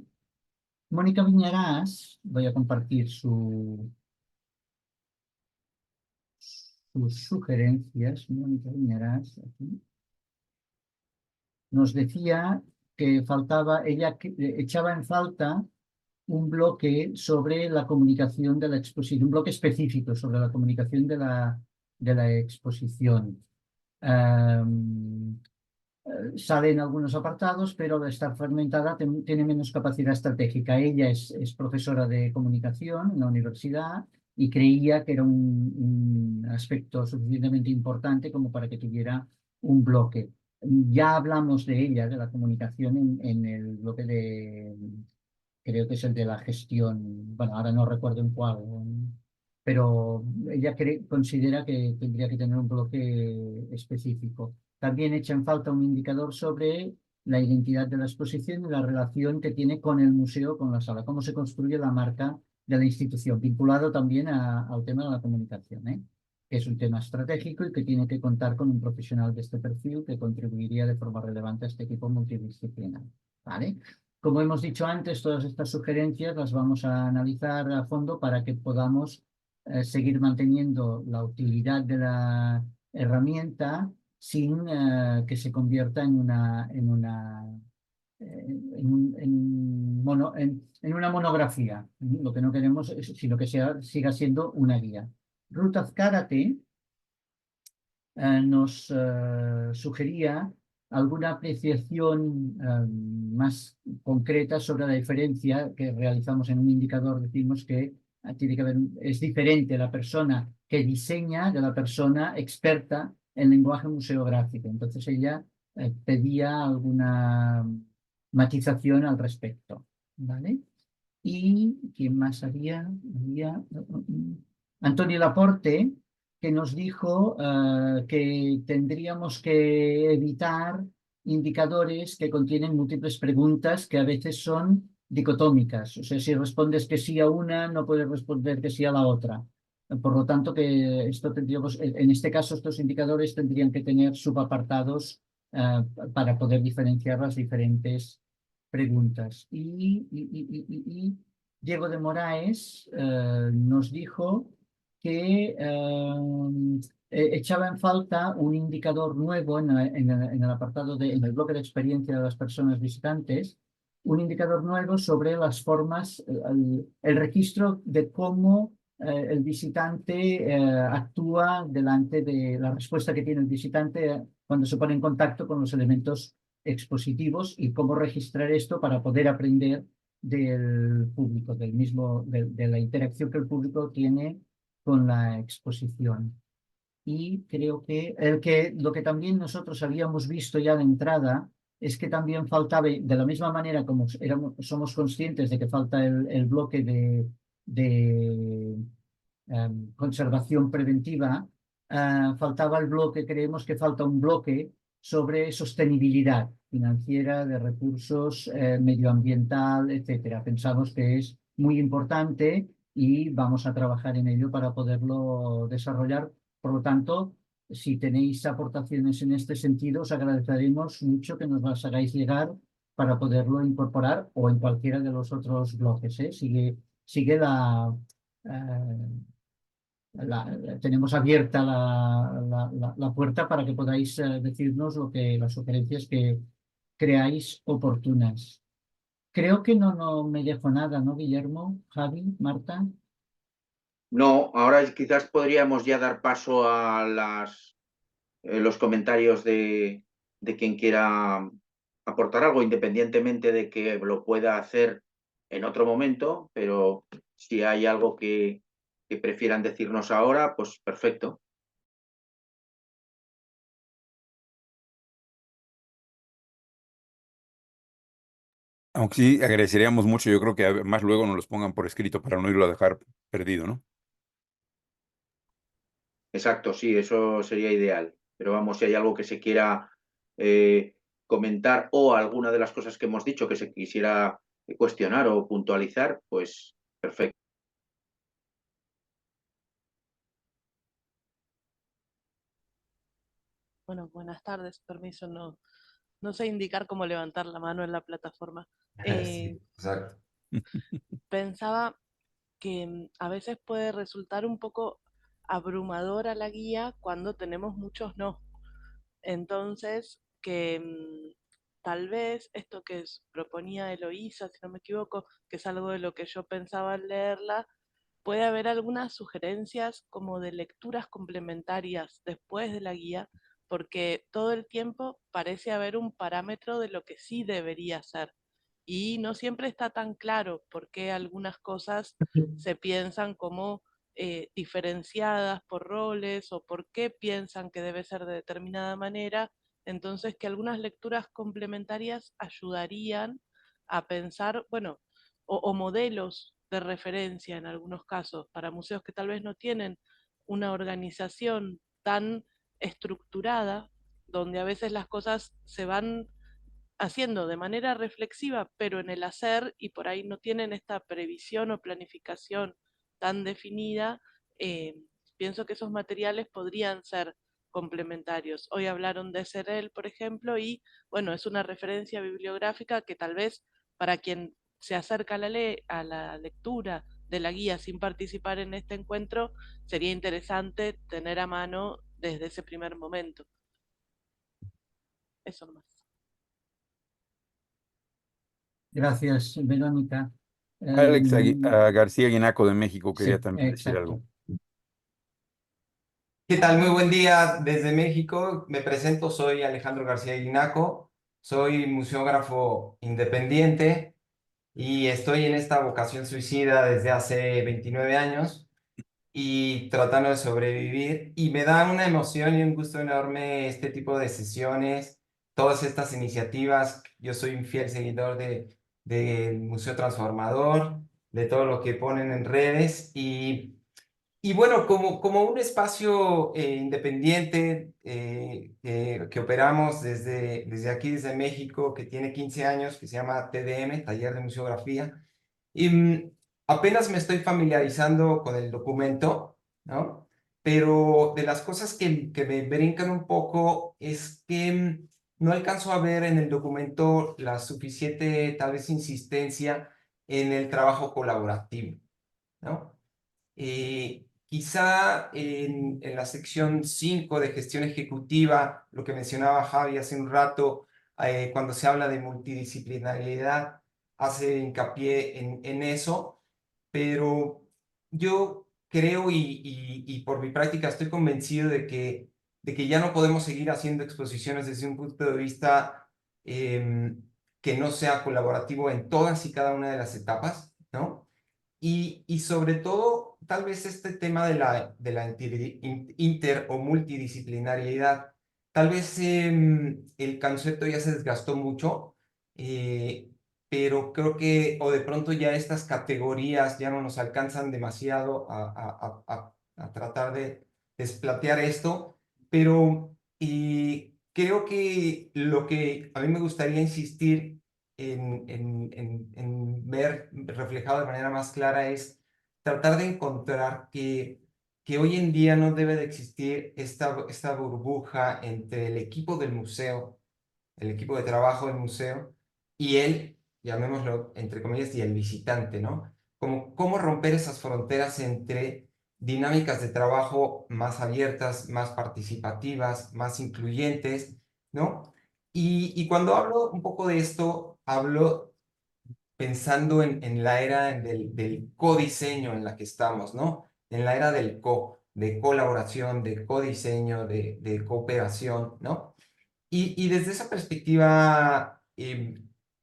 B: Mónica Viñarás. Voy a compartir sus sugerencias. Mónica Viñarás, aquí. Nos decía que faltaba, ella echaba en falta un bloque sobre la comunicación de la exposición, un bloque específico sobre la comunicación de la exposición. Sale en algunos apartados, pero al estar fragmentada tiene menos capacidad estratégica. Ella es profesora de comunicación en la universidad y creía que era un aspecto suficientemente importante como para que tuviera un bloque. Ya hablamos de ella, de la comunicación, en el bloque creo que es el de la gestión, bueno, ahora no recuerdo en cuál, pero ella considera que tendría que tener un bloque específico. También echa en falta un indicador sobre la identidad de la exposición y la relación que tiene con el museo, con la sala, cómo se construye la marca de la institución, vinculado también al tema de la comunicación, que es un tema estratégico y que tiene que contar con un profesional de este perfil que contribuiría de forma relevante a este equipo multidisciplinar. ¿Vale? Como hemos dicho antes, todas estas sugerencias las vamos a analizar a fondo para que podamos seguir manteniendo la utilidad de la herramienta sin que se convierta en una monografía. Lo que no queremos es sino que siga siendo una guía. Ruth Azcárate nos sugería alguna apreciación más concreta sobre la diferencia que realizamos en un indicador. Decimos que tiene que haber, es diferente la persona que diseña de la persona experta en lenguaje museográfico. Entonces ella pedía alguna matización al respecto. ¿Vale? ¿Y quién más había? Antonio Laporte, que nos dijo que tendríamos que evitar indicadores que contienen múltiples preguntas que a veces son dicotómicas. O sea, si respondes que sí a una, no puedes responder que sí a la otra. Por lo tanto, que esto tendríamos, en este caso, estos indicadores tendrían que tener subapartados para poder diferenciar las diferentes preguntas. Y Diego de Moraes nos dijo que echaba en falta un indicador nuevo en el apartado en el bloque de experiencia de las personas visitantes, un indicador nuevo sobre las formas, el registro de cómo el visitante actúa delante de la respuesta que tiene el visitante cuando se pone en contacto con los elementos expositivos y cómo registrar esto para poder aprender del público, de la interacción que el público tiene con la exposición. Y creo que lo que también nosotros habíamos visto ya de entrada es que también faltaba, de la misma manera como somos conscientes de que falta el bloque de conservación preventiva, faltaba el bloque, creemos que falta un bloque sobre sostenibilidad financiera de recursos, medioambiental, etcétera. Pensamos que es muy importante y vamos a trabajar en ello para poderlo desarrollar. Por lo tanto, si tenéis aportaciones en este sentido, os agradeceremos mucho que nos las hagáis llegar para poderlo incorporar o en cualquiera de los otros bloques. Sigue tenemos abierta la puerta para que podáis decirnos las sugerencias que creáis oportunas. Creo que no me dejo nada, ¿no, Guillermo, Javi, Marta?
D: No, ahora quizás podríamos ya dar paso a los comentarios de quien quiera aportar algo, independientemente de que lo pueda hacer en otro momento, pero si hay algo que prefieran decirnos ahora, pues perfecto.
A: Aunque sí, agradeceríamos mucho, yo creo que más luego nos los pongan por escrito para no irlo a dejar perdido, ¿no?
D: Exacto, sí, eso sería ideal. Pero vamos, si hay algo que se quiera comentar o alguna de las cosas que hemos dicho que se quisiera cuestionar o puntualizar, pues perfecto.
J: Bueno, buenas tardes, permiso, no sé indicar cómo levantar la mano en la plataforma.
K: Sí, exacto.
J: Pensaba que a veces puede resultar un poco abrumadora la guía cuando tenemos muchos no. Entonces, que tal vez esto que proponía Eloísa, si no me equivoco, que es algo de lo que yo pensaba al leerla, puede haber algunas sugerencias como de lecturas complementarias después de la guía, porque todo el tiempo parece haber un parámetro de lo que sí debería ser. Y no siempre está tan claro por qué algunas cosas se piensan como diferenciadas por roles o por qué piensan que debe ser de determinada manera. Entonces, que algunas lecturas complementarias ayudarían a pensar, bueno, o modelos de referencia en algunos casos para museos que tal vez no tienen una organización tan estructurada, donde a veces las cosas se van haciendo de manera reflexiva, pero en el hacer, y por ahí no tienen esta previsión o planificación tan definida, pienso que esos materiales podrían ser complementarios. Hoy hablaron de Serel, por ejemplo, y bueno, es una referencia bibliográfica que tal vez para quien se acerca a la lectura de la guía sin participar en este encuentro, sería interesante tener a mano desde ese primer momento. Eso nomás.
B: Gracias, Verónica.
A: Alex García Guinaco de México quería
B: Sí,
A: también decir
B: exacto.
A: algo.
K: ¿Qué tal? Muy buen día desde México. Me presento, soy Alejandro García Guinaco, soy museógrafo independiente y estoy en esta vocación suicida desde hace 29 años y tratando de sobrevivir. Y me da una emoción y un gusto enorme este tipo de sesiones, todas estas iniciativas. Yo soy un fiel seguidor del Museo Transformador, de todo lo que ponen en redes y bueno, como un espacio independiente que operamos desde aquí, desde México, que tiene 15 años, que se llama TDM, Taller de Museografía, y apenas me estoy familiarizando con el documento, ¿no? Pero de las cosas que me brincan un poco es que no alcanzo a ver en el documento la suficiente, tal vez, insistencia en el trabajo colaborativo, ¿no? Quizá en la sección 5 de gestión ejecutiva, lo que mencionaba Javi hace un rato, cuando se habla de multidisciplinariedad, hace hincapié en eso, pero yo creo y por mi práctica estoy convencido de que ya no podemos seguir haciendo exposiciones desde un punto de vista que no sea colaborativo en todas y cada una de las etapas, ¿no? Y sobre todo, tal vez este tema de la inter o multidisciplinariedad, tal vez el concepto ya se desgastó mucho, pero creo que, o de pronto ya estas categorías ya no nos alcanzan demasiado a tratar de desplantear esto, pero creo que lo que a mí me gustaría insistir en ver reflejado de manera más clara es tratar de encontrar que hoy en día no debe de existir esta burbuja entre el equipo del museo, el equipo de trabajo del museo, y él, llamémoslo entre comillas, y el visitante, ¿no? Como cómo romper esas fronteras entre dinámicas de trabajo más abiertas, más participativas, más incluyentes, ¿no? Y cuando hablo un poco de esto, hablo pensando en la era del codiseño en la que estamos, ¿no? En la era de colaboración, de codiseño, de cooperación, ¿no? Y desde esa perspectiva,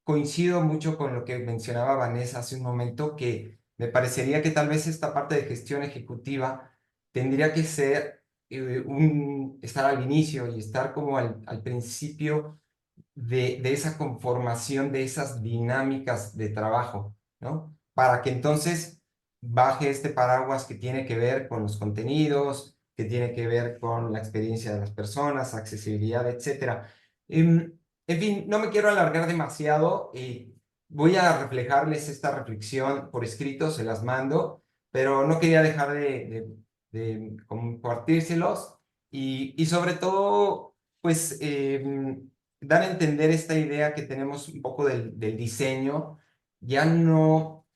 K: coincido mucho con lo que mencionaba Vanessa hace un momento, que me parecería que tal vez esta parte de gestión ejecutiva tendría que ser estar al inicio y estar como al principio de esa conformación, de esas dinámicas de trabajo, ¿no? Para que entonces baje este paraguas que tiene que ver con los contenidos, que tiene que ver con la experiencia de las personas, accesibilidad, etcétera. En fin, no me quiero alargar demasiado y voy a reflejarles esta reflexión por escrito, se las mando, pero no quería dejar de compartírselos y sobre todo, pues, dar a entender esta idea que tenemos un poco del diseño, ya no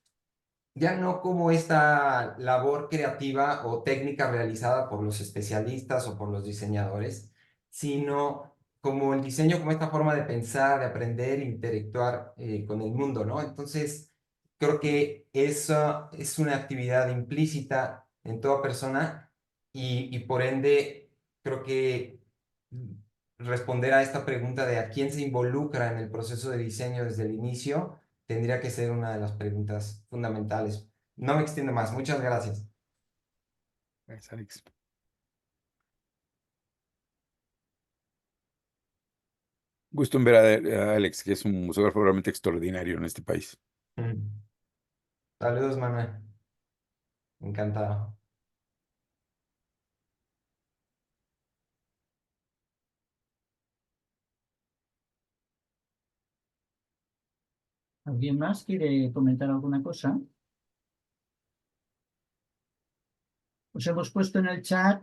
K: como esta labor creativa o técnica realizada por los especialistas o por los diseñadores, sino como el diseño como esta forma de pensar, de aprender, interactuar con el mundo, ¿no? Entonces, creo que esa es una actividad implícita en toda persona y por ende, creo que responder a esta pregunta de a quién se involucra en el proceso de diseño desde el inicio tendría que ser una de las preguntas fundamentales. No me extiendo más. Muchas gracias.
A: Gracias, Alex. Gusto en ver a Alex, que es un museógrafo realmente extraordinario en este país.
K: Saludos, Manuel. Encantado.
B: ¿Alguien más quiere comentar alguna cosa? Os hemos puesto en el chat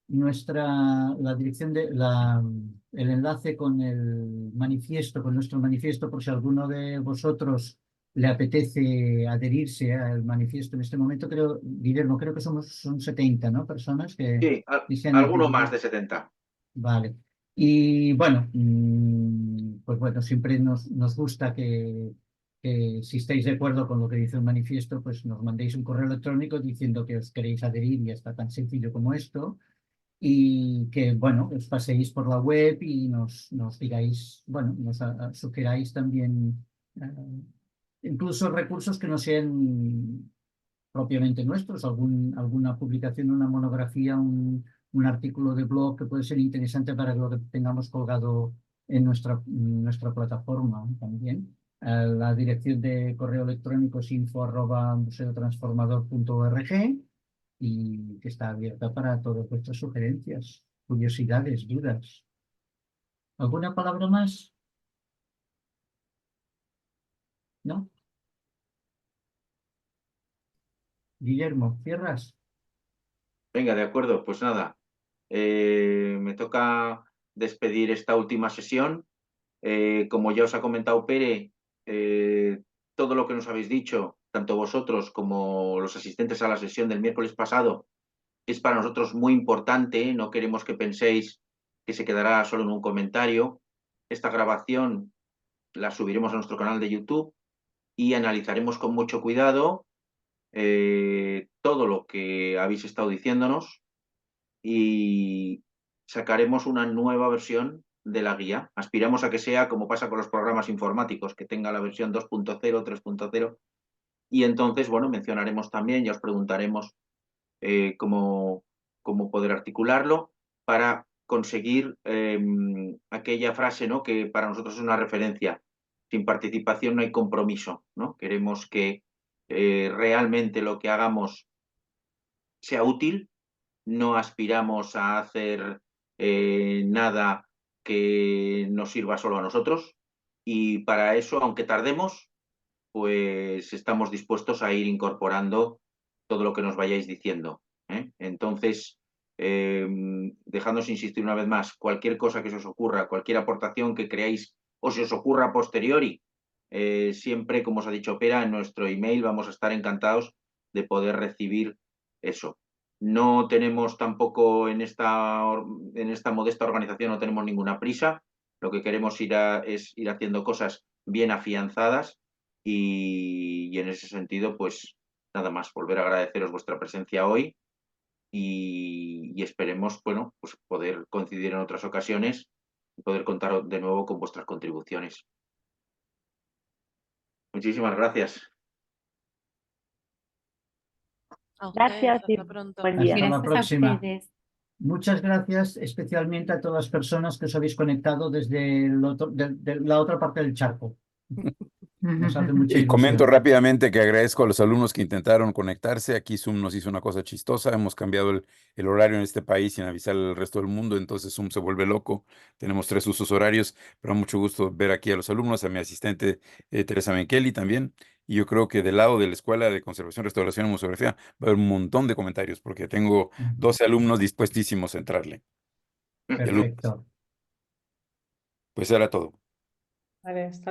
B: la dirección el enlace con el manifiesto, con nuestro manifiesto, por si alguno de vosotros le apetece adherirse al manifiesto en este momento. Creo, Guillermo, creo que son 70, ¿no? Personas que
D: Sí,
B: se han
D: alguno
B: adherido.
D: más de 70.
B: Vale. Y bueno, pues bueno, siempre nos gusta que si estáis de acuerdo con lo que dice el manifiesto, pues nos mandéis un correo electrónico diciendo que os queréis adherir y está tan sencillo como esto. Y que, bueno, os paséis por la web y nos digáis, bueno, nos sugeráis también incluso recursos que no sean propiamente nuestros, alguna publicación, una monografía, un artículo de blog que puede ser interesante para lo que tengamos colgado en nuestra plataforma también. La dirección de correo electrónico es info@museotransformador.org y que está abierta para todas vuestras sugerencias, curiosidades, dudas. ¿Alguna palabra más? ¿No? Guillermo, ¿cierras?
D: Venga, de acuerdo, pues nada. Me toca despedir esta última sesión. Como ya os ha comentado Pere, todo lo que nos habéis dicho, tanto vosotros como los asistentes a la sesión del miércoles pasado, es para nosotros muy importante. No queremos que penséis que se quedará solo en un comentario. Esta grabación la subiremos a nuestro canal de YouTube y analizaremos con mucho cuidado todo lo que habéis estado diciéndonos y sacaremos una nueva versión de la guía. Aspiramos a que sea como pasa con los programas informáticos, que tenga la versión 2.0, 3.0, y entonces, bueno, mencionaremos también, ya os preguntaremos cómo poder articularlo para conseguir aquella frase, ¿no?, que para nosotros es una referencia. Sin participación no hay compromiso, ¿no? Queremos que realmente lo que hagamos sea útil, no aspiramos a hacer nada que nos sirva solo a nosotros, y para eso, aunque tardemos, pues estamos dispuestos a ir incorporando todo lo que nos vayáis diciendo, ¿eh? Entonces, dejándoos insistir una vez más, cualquier cosa que se os ocurra, cualquier aportación que creáis o se os ocurra a posteriori, siempre, como os ha dicho Pera, en nuestro email vamos a estar encantados de poder recibir eso. No tenemos tampoco en esta modesta organización, no tenemos ninguna prisa. Lo que queremos es ir haciendo cosas bien afianzadas y en ese sentido, pues nada más, volver a agradeceros vuestra presencia hoy y esperemos, bueno, pues poder coincidir en otras ocasiones y poder contar de nuevo con vuestras contribuciones. Muchísimas gracias.
J: A ustedes,
G: Gracias y
J: hasta pronto.
G: buen día.
B: Hasta la
I: Gracias a
B: próxima.
I: ustedes.
B: Muchas gracias especialmente a todas las personas que os habéis conectado desde de la otra parte del charco. Nos hace mucha
A: Y comento
B: ilusión.
A: rápidamente que agradezco a los alumnos que intentaron conectarse. Aquí Zoom nos hizo una cosa chistosa. Hemos cambiado el horario en este país sin avisar al resto del mundo, entonces Zoom se vuelve loco. Tenemos 3 usos horarios, pero mucho gusto ver aquí a los alumnos, a mi asistente Teresa Menkeli también. Y yo creo que del lado de la Escuela de Conservación, Restauración y Museografía va a haber un montón de comentarios, porque tengo 12 alumnos dispuestísimos a entrarle. De alumnos.
B: Perfecto.
A: Pues era todo.
H: Vale, hasta luego.